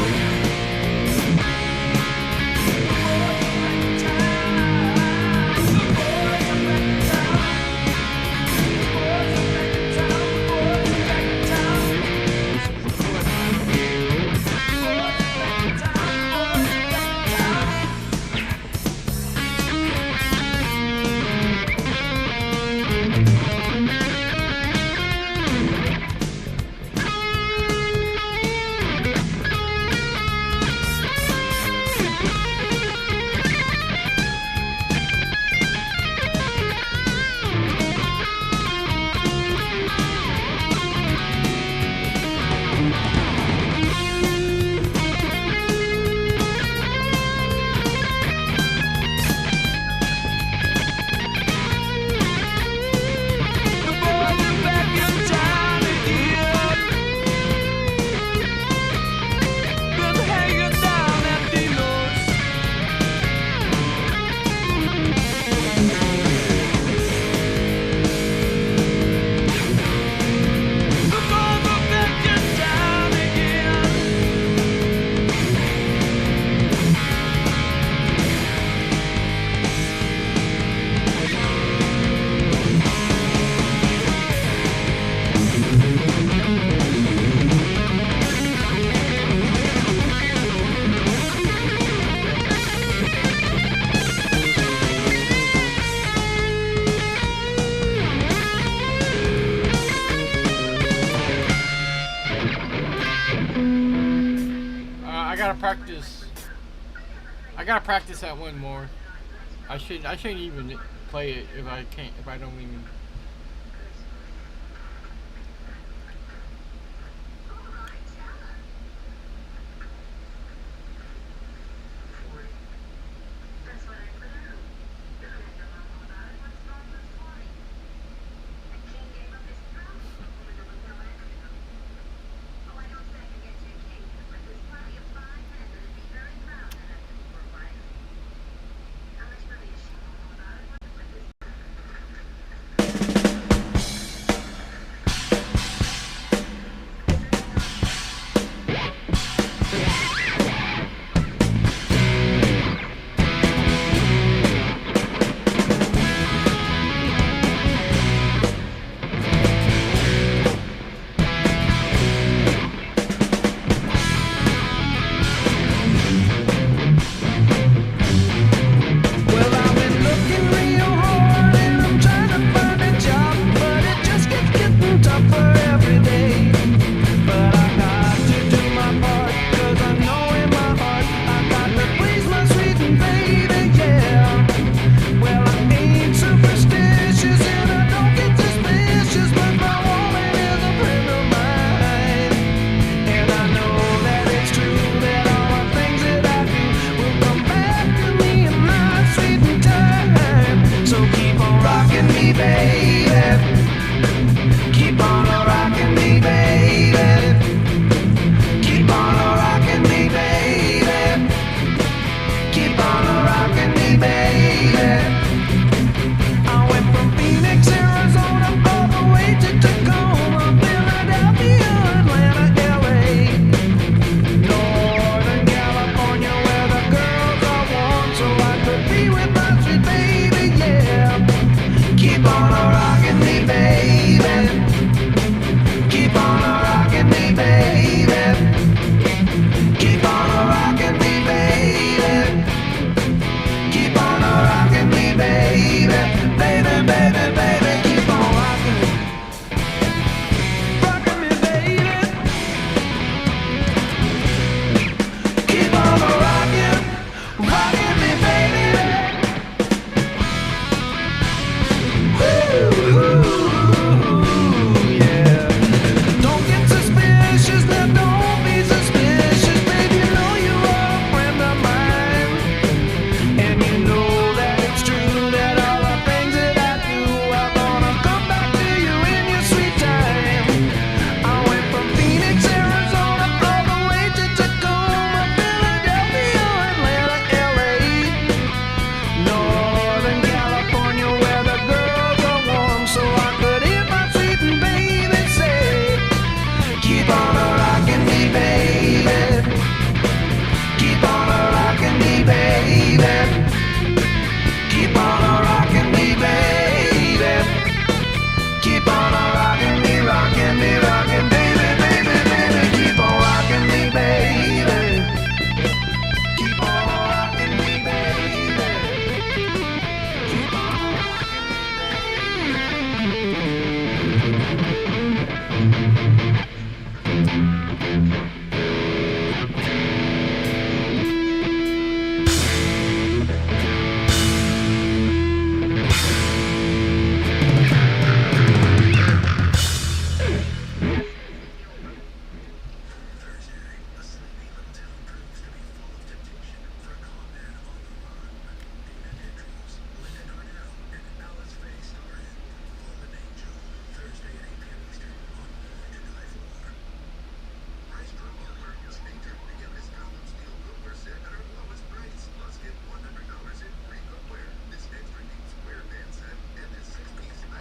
I gotta practice that one more. I shouldn't even play it if I don't even.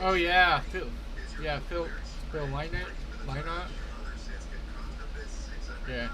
Oh yeah, Phil Lynott. Yeah.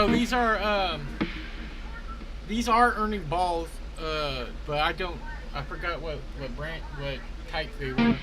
No, these are earning balls, but I forgot what type they were.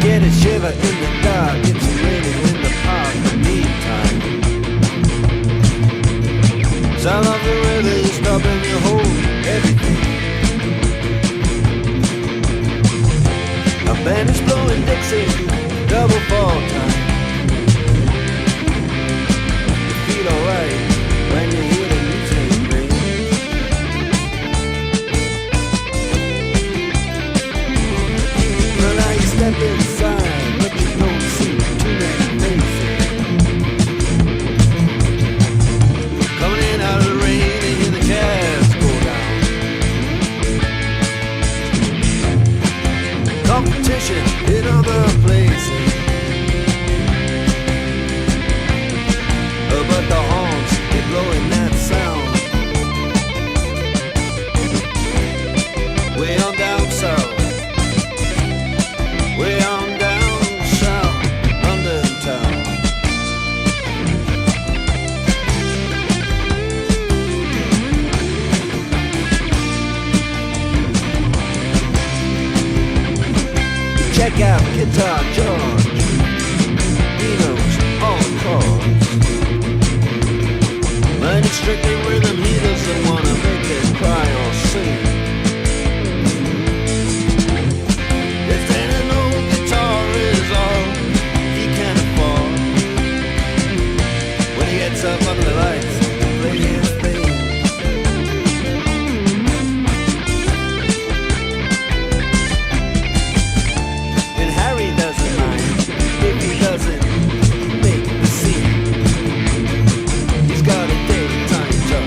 Get a shiver in the dark, it's raining in the park. The meantime, sound of the river is stopping you hold everything. A band is blowing Dixie, double fall time. You feel alright when you hear the music ring. Well, now you step inside, but you don't see too many faces. Coming in out of the rain, you hear the jazz go down. Competition in other places, but the horns, they blowing that sound. Way on down south, way on down south, London town. Check out Guitar George, he knows all the chords. But it's strictly rhythm, he doesn't wanna make it cry or sing. If then an old guitar is all he can afford, when he gets up under the lights to play his thing. And Harry doesn't mind if he doesn't make the scene. He's got a daytime job.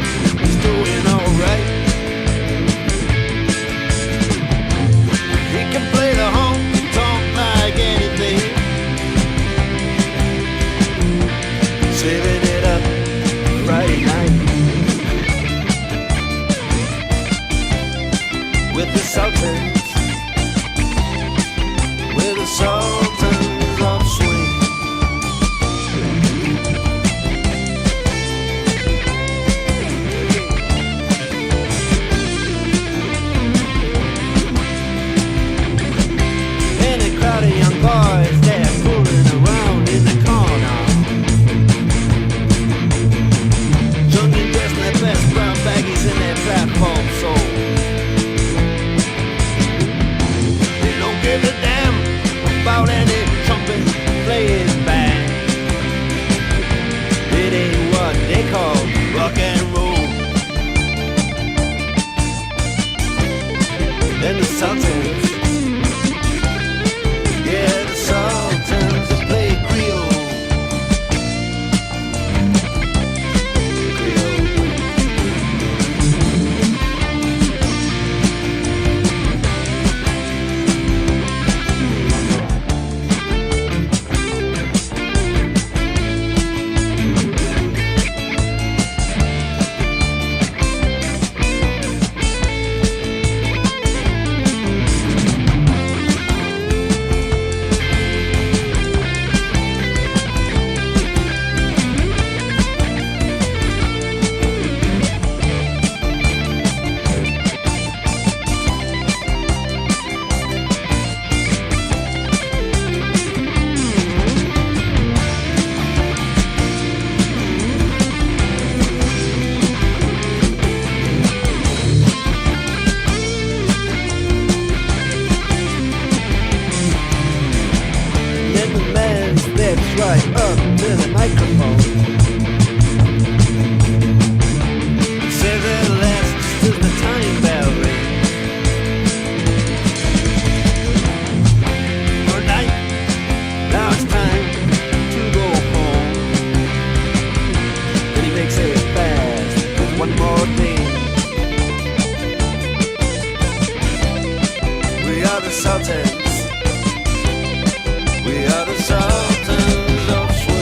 sultans of swing.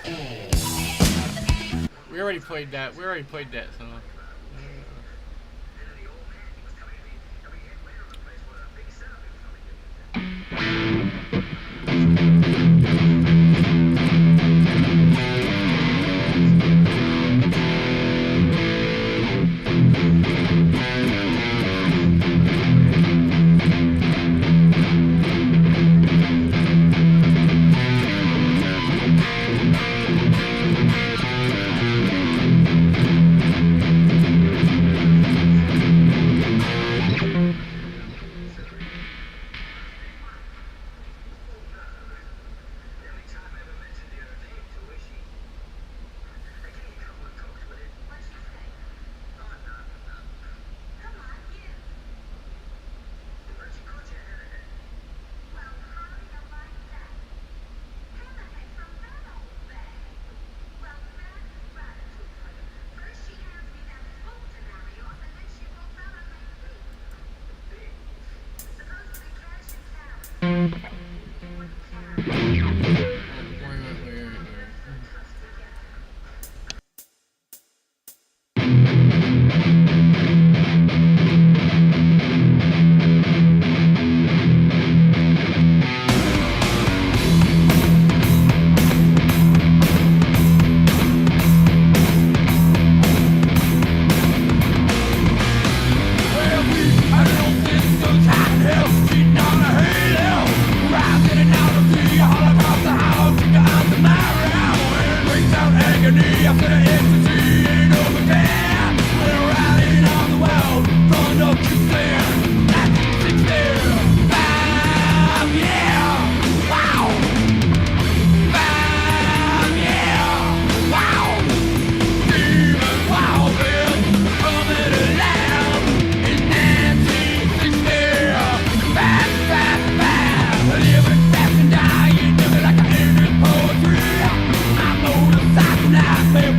We already played that. We already played that song.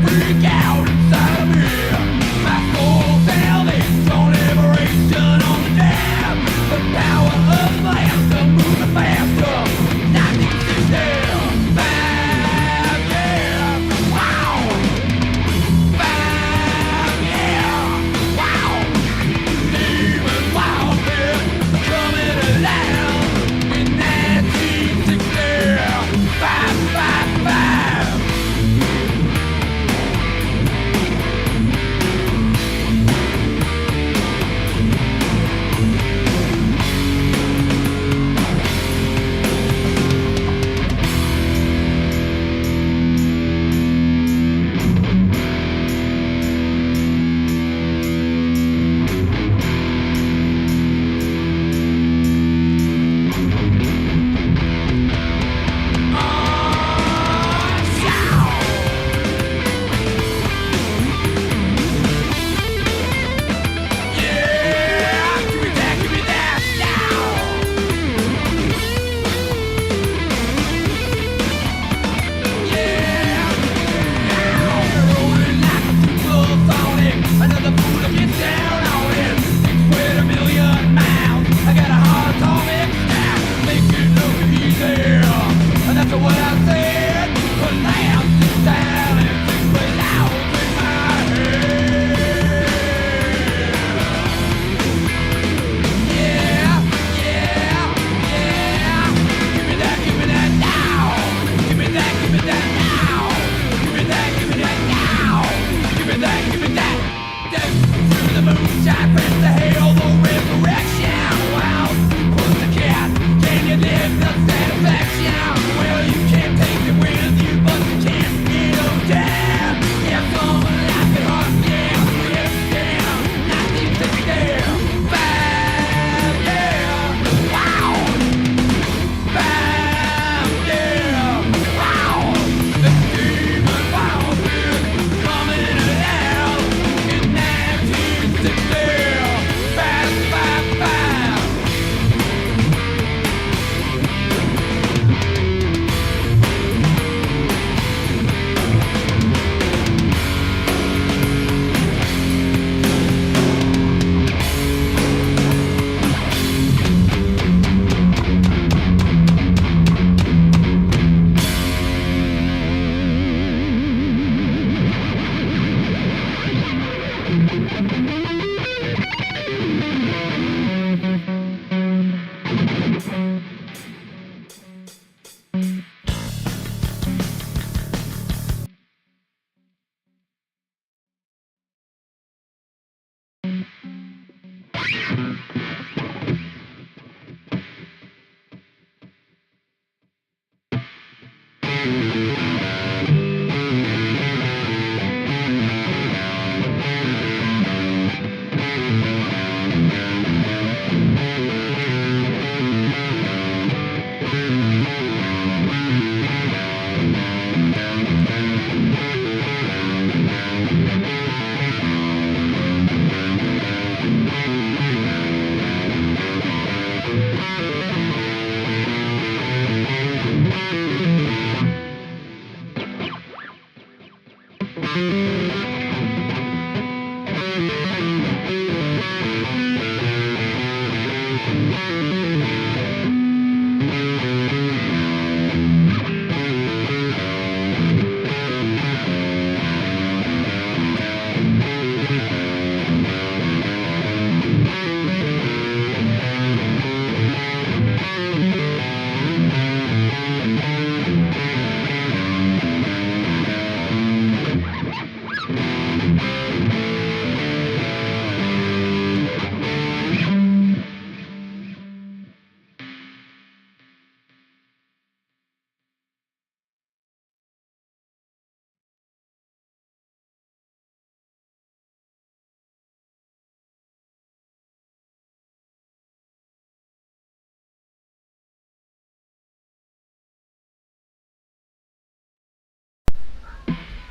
Freak out!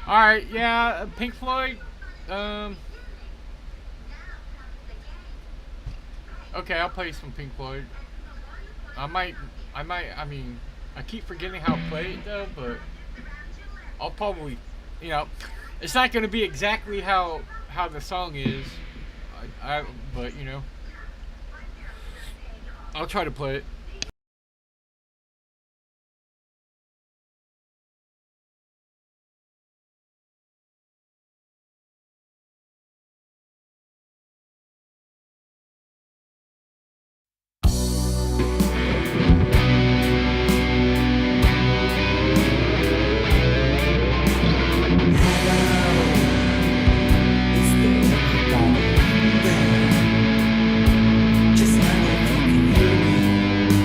Alright, yeah, Pink Floyd. Okay, I'll play some Pink Floyd. I mean, I keep forgetting how to play it though, but I'll probably, you know, it's not gonna be exactly how the song is. But you know, I'll try to play it. Just now you can hear me.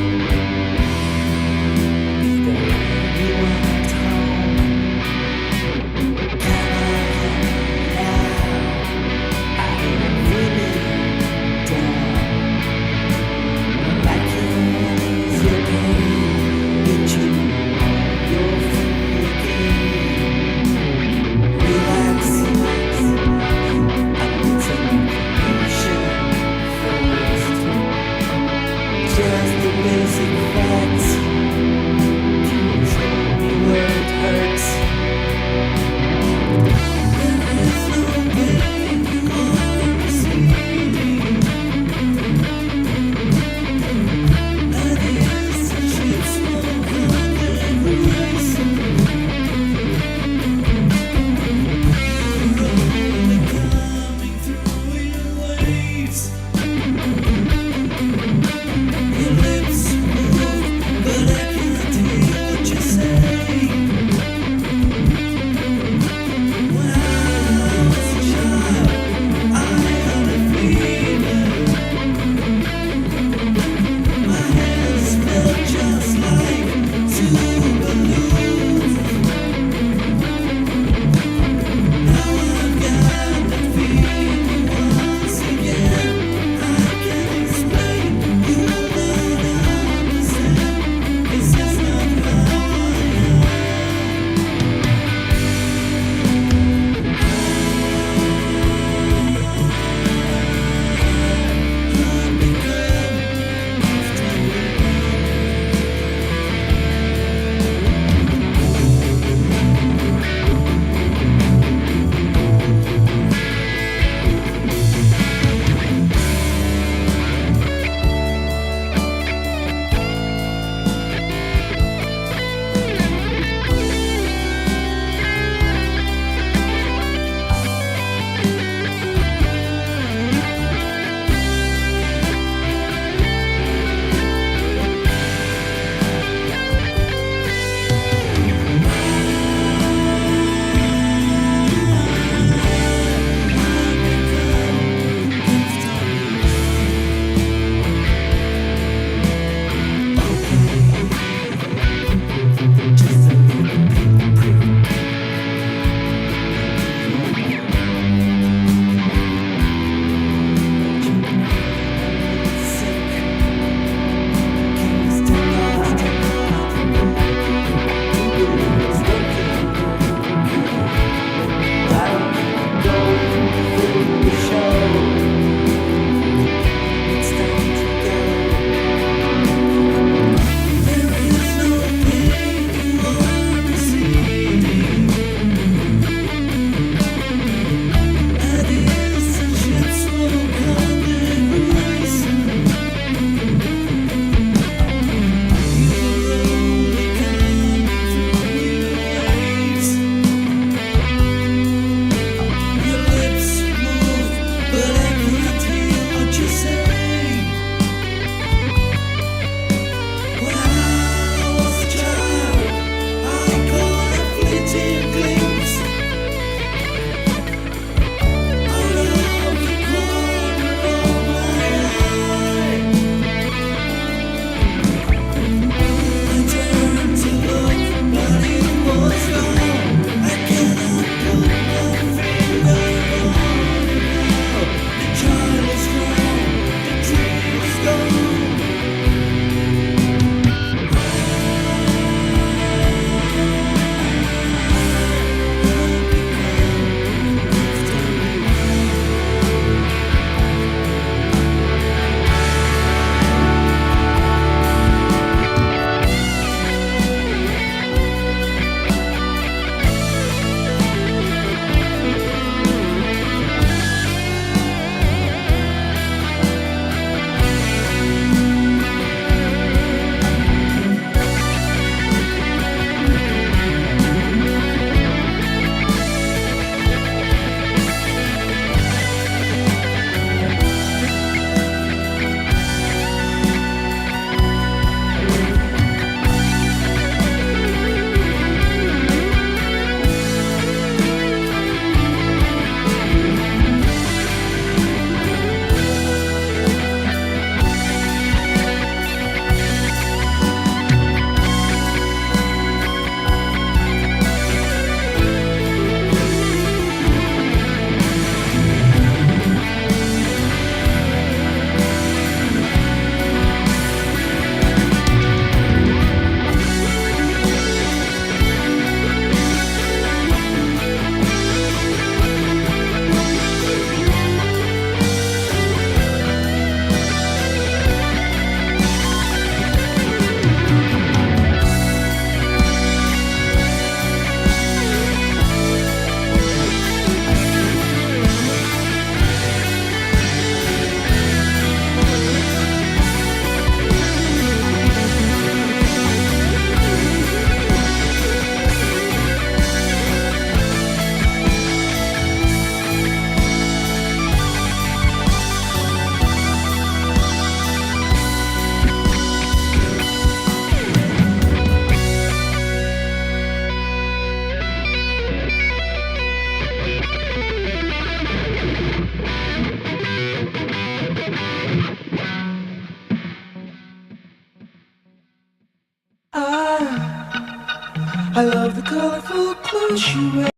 I love the colorful clothes you wear.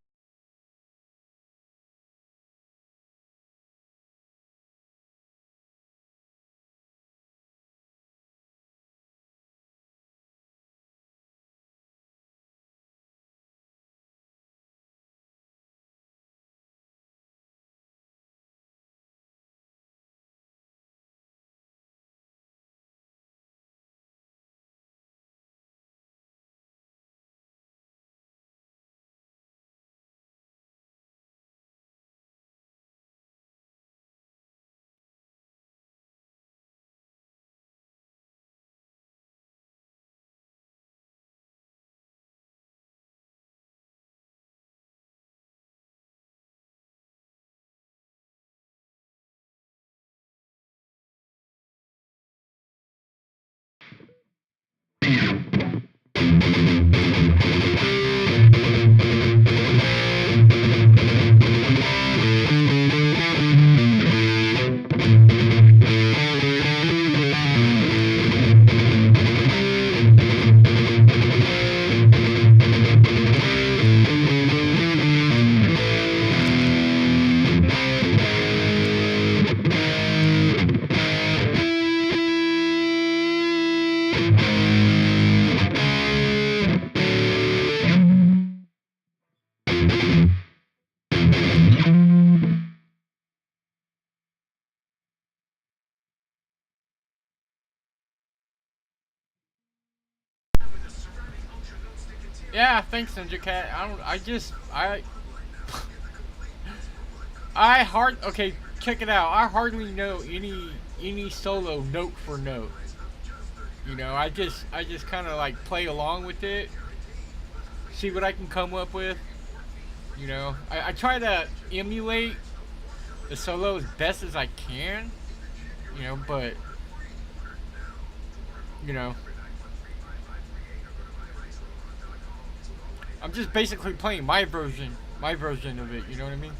Yeah, thanks, Ninja Cat. Okay, check it out. I hardly know any solo note for note. You know, I just kind of like play along with it, see what I can come up with. You know, I try to emulate the solo as best as I can. You know, but you know, I'm just basically playing my version of it. You know what I mean?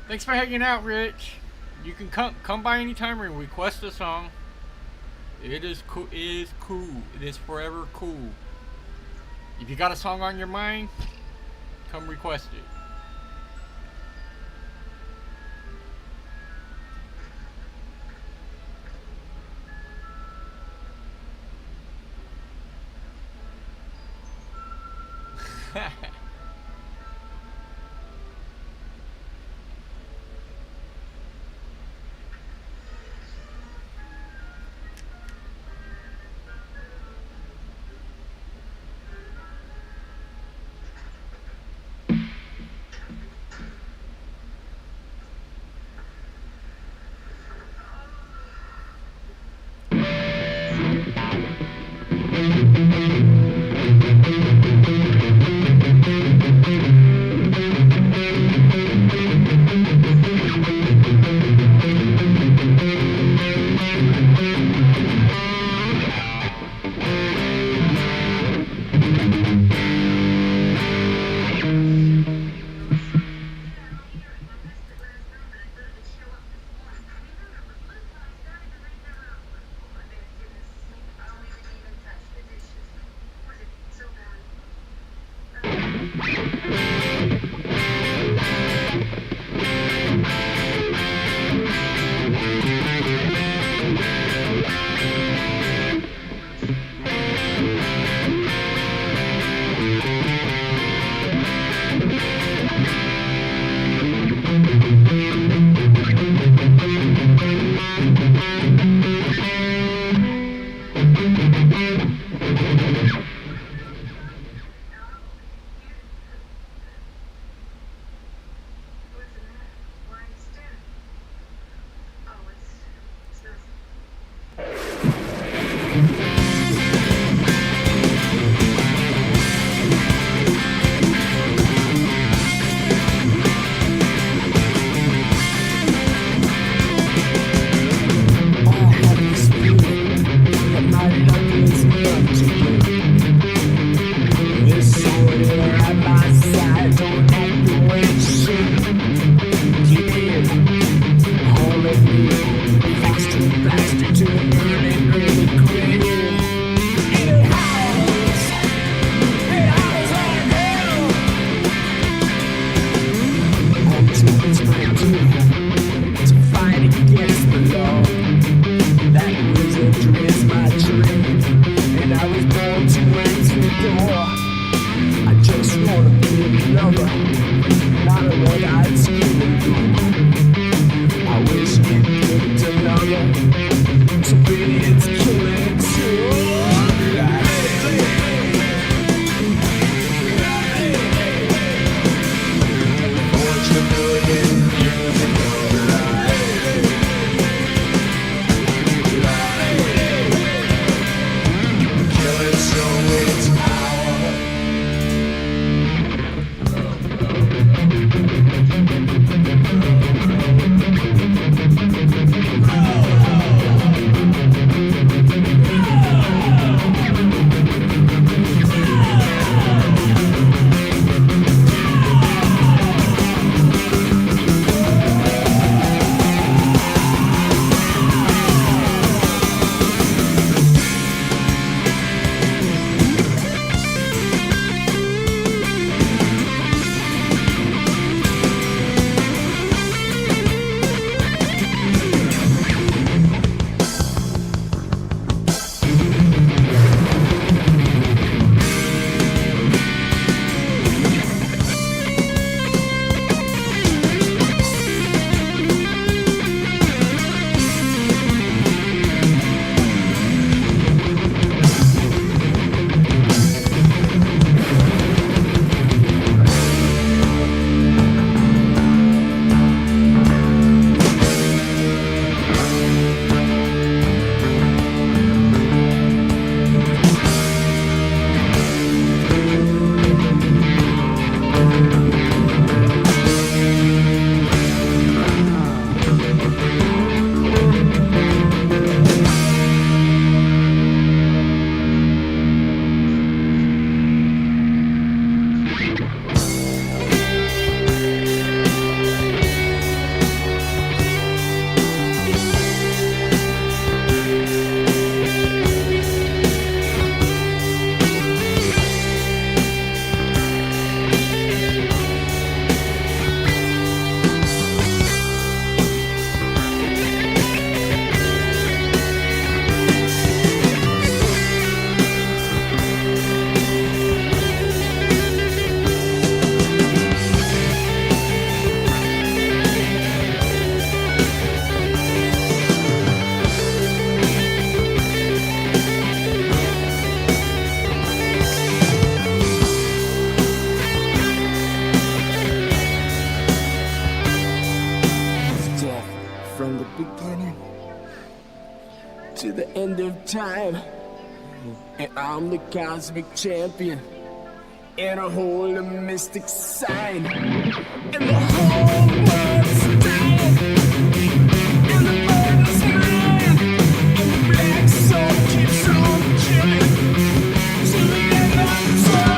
Thanks for hanging out, Rich. You can come by anytime and request a song. It is cool. It is cool. It is forever cool. If you got a song on your mind, come request it. end of time. And I'm the cosmic champion. And I hold a mystic sign. And the whole world's dying. And the burden's mine. And the black soul keeps on killing. To the end of time.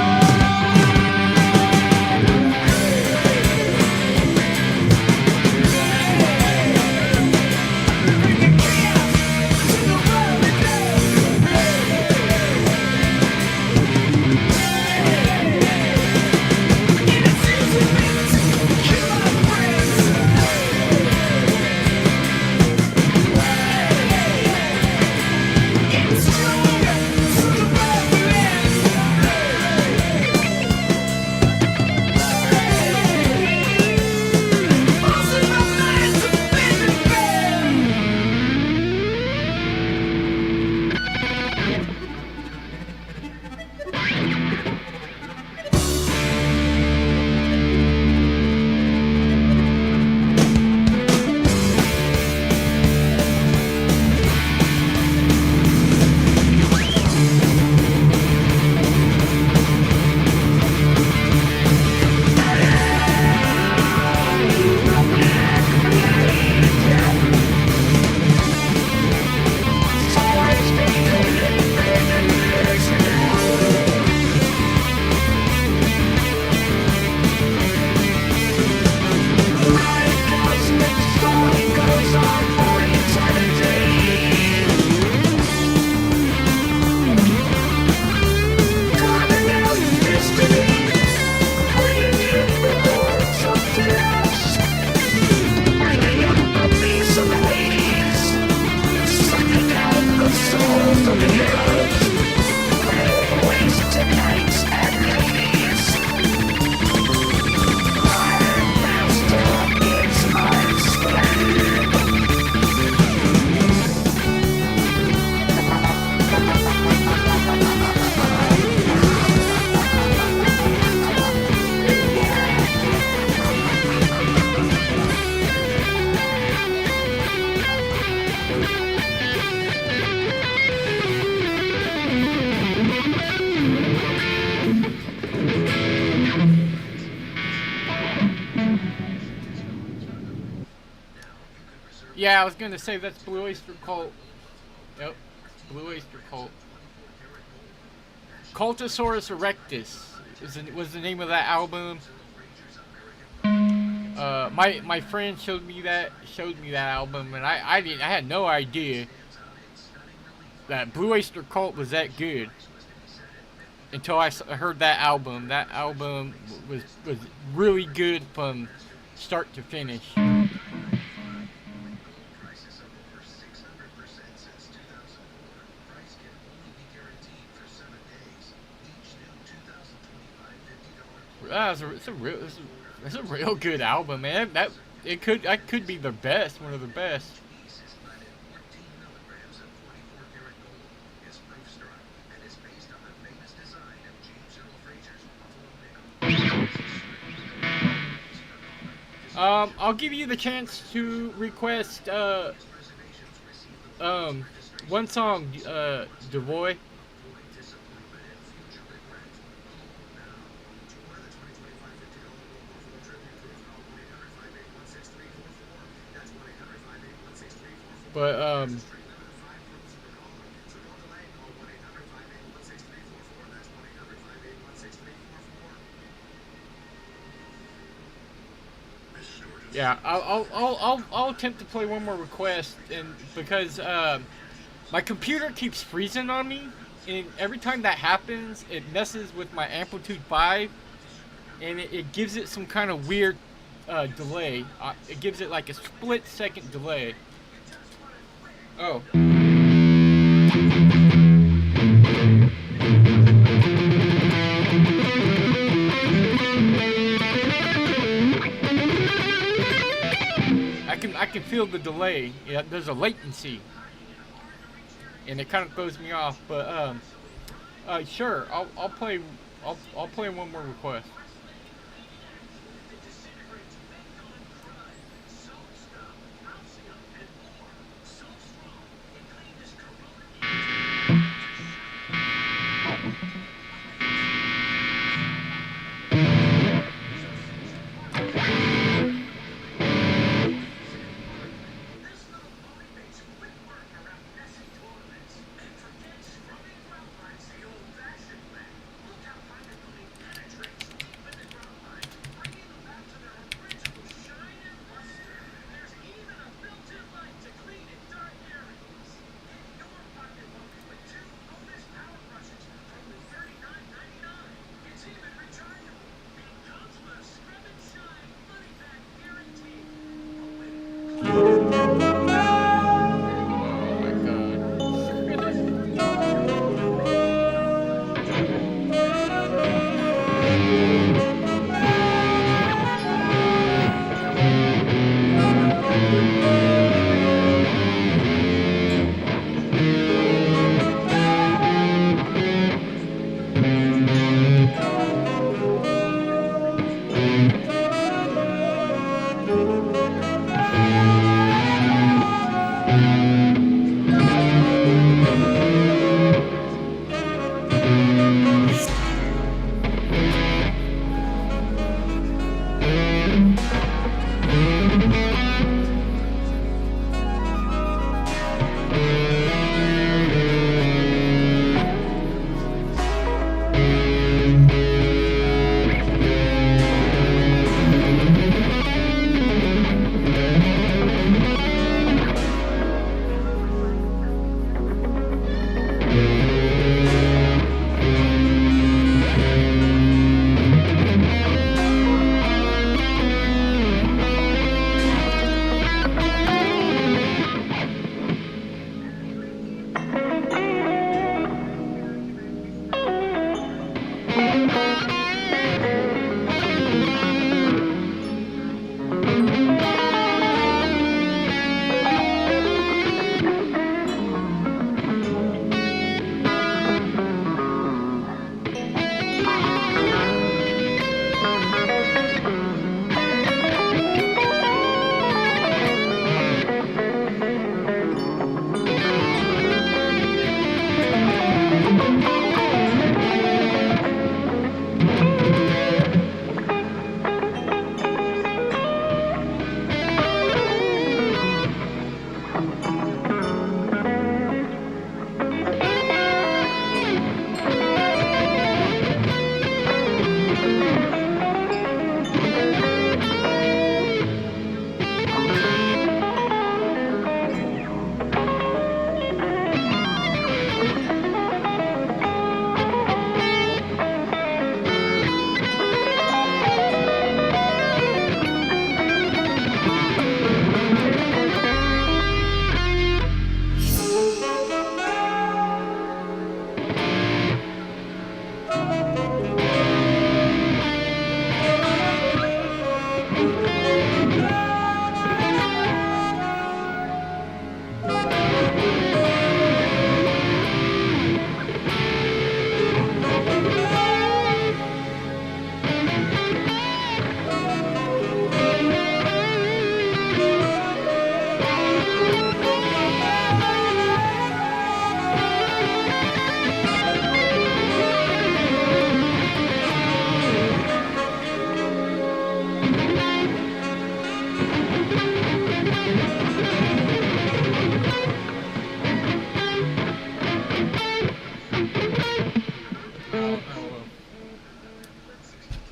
Yeah, I was gonna say that's Blue Oyster Cult. Yep, Blue Oyster Cult. Cultosaurus Erectus was the name of that album. My friend showed me that album, and I had no idea that Blue Oyster Cult was that good until I heard that album. That album was really good from start to finish. It's a real good album, man. That could be the best, one of the best. I'll give you the chance to request one song, Devoy. But yeah, I'll attempt to play one more request, and because my computer keeps freezing on me, and every time that happens, it messes with my Amplitude 5, and it gives it some kind of weird delay. It gives it like a split-second delay. Oh. I can feel the delay. Yeah, there's a latency, and it kind of throws me off. But sure, I'll play one more request.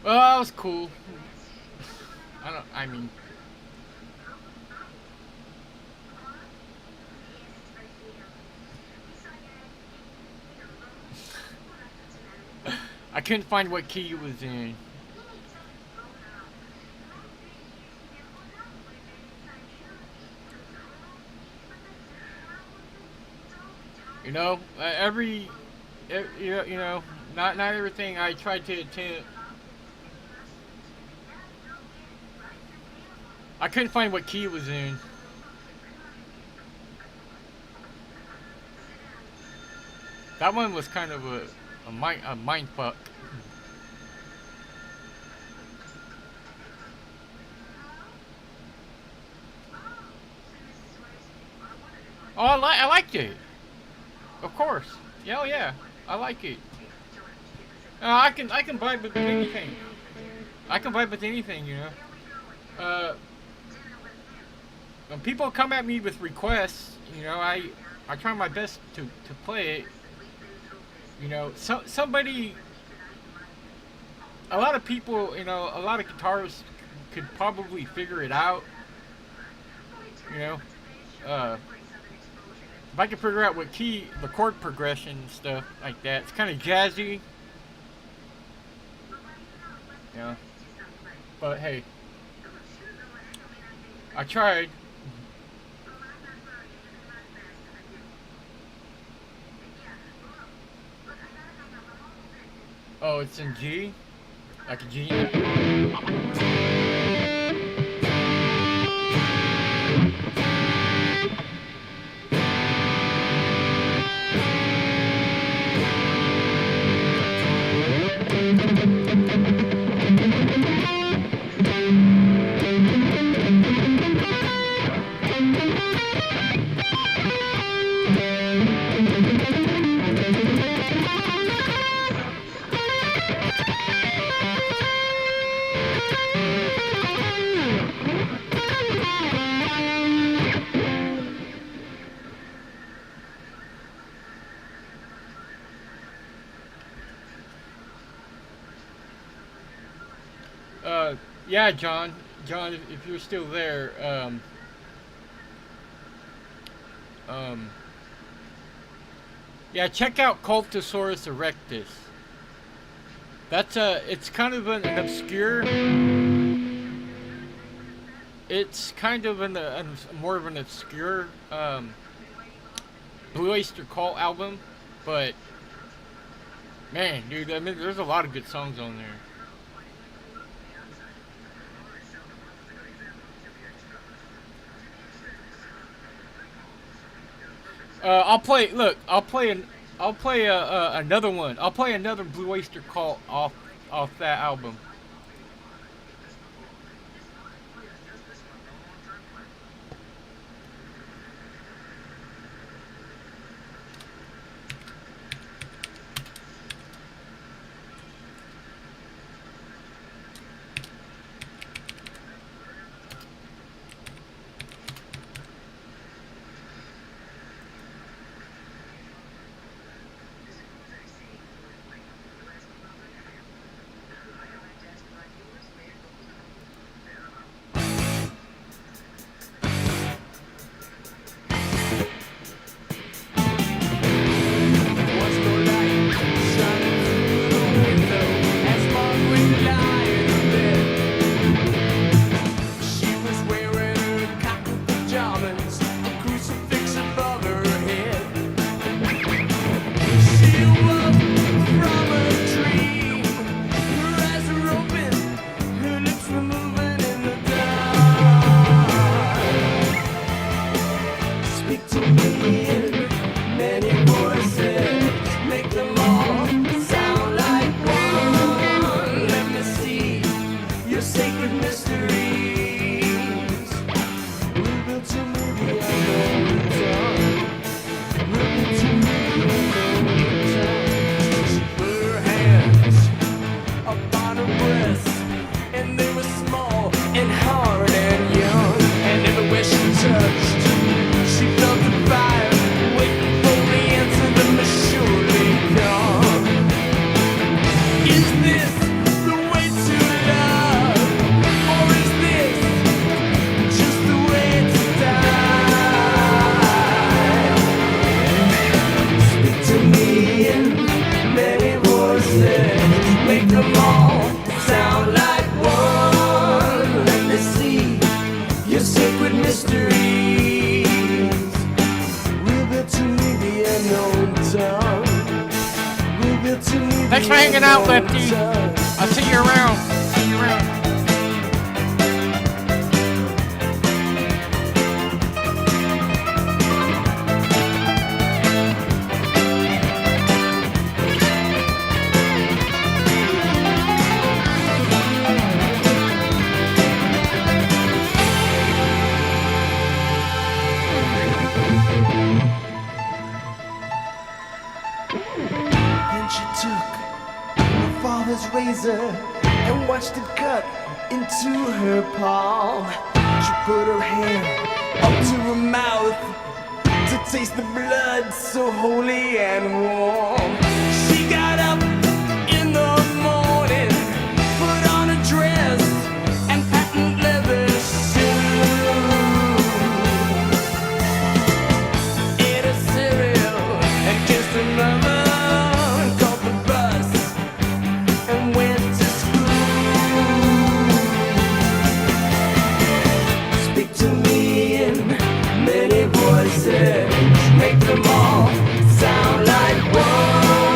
Well, that was cool. I mean, I couldn't find what key it was in. You know, you know, not everything I tried to attempt. I couldn't find what key it was in. That one was kind of a mind fuck. Oh, I liked it. Of course. Yeah, yeah. I like it. I can vibe with anything. I can vibe with anything, you know. When people come at me with requests, you know, I try my best to play it. You know, somebody, a lot of people, you know, a lot of guitarists could probably figure it out. You know, if I could figure out what key, the chord progression and stuff like that, it's kind of jazzy. Yeah. But hey, I tried. Oh, it's in G? Like a G? Yeah, John, if you're still there, yeah, check out Cultosaurus erectus. That's it's kind of an obscure. It's kind of more of an obscure Blue Oyster Cult album, but man, dude, I mean, there's a lot of good songs on there. I'll play. Look, I'll play another one. I'll play another Blue Oyster Cult off that album. Thanks for hanging out, Lefty. I'll see you around. See you around. Razor and watched it cut into her palm. She put her hand up to her mouth to taste the blood so holy and warm. She got up in the morning, put on a dress and patent leather shoes, ate a cereal and kissed her mother. Make them all sound like one.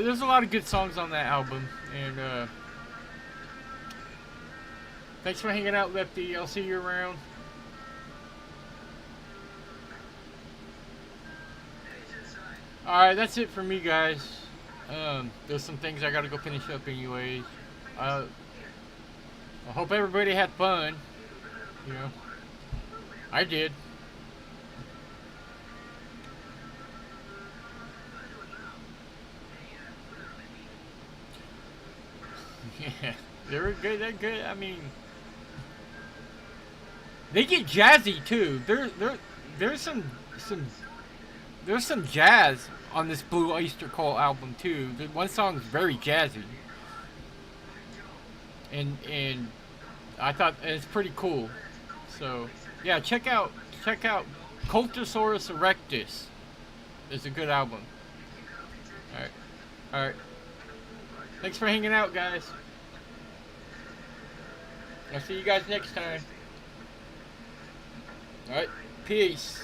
there's a lot of good songs on that album, and thanks for hanging out, Lefty. I'll see you around. Alright, that's it for me, guys. There's some things I gotta go finish up anyways. I hope everybody had fun. You know, I did. Yeah, they were good. They're good. I mean, they get jazzy too. There's some jazz on this Blue Oyster Cult album too. The one song is very jazzy, and I thought it's pretty cool. So yeah, check out Cultosaurus Erectus. It's a good album. All right. Thanks for hanging out, guys. I'll see you guys next time. All right, peace.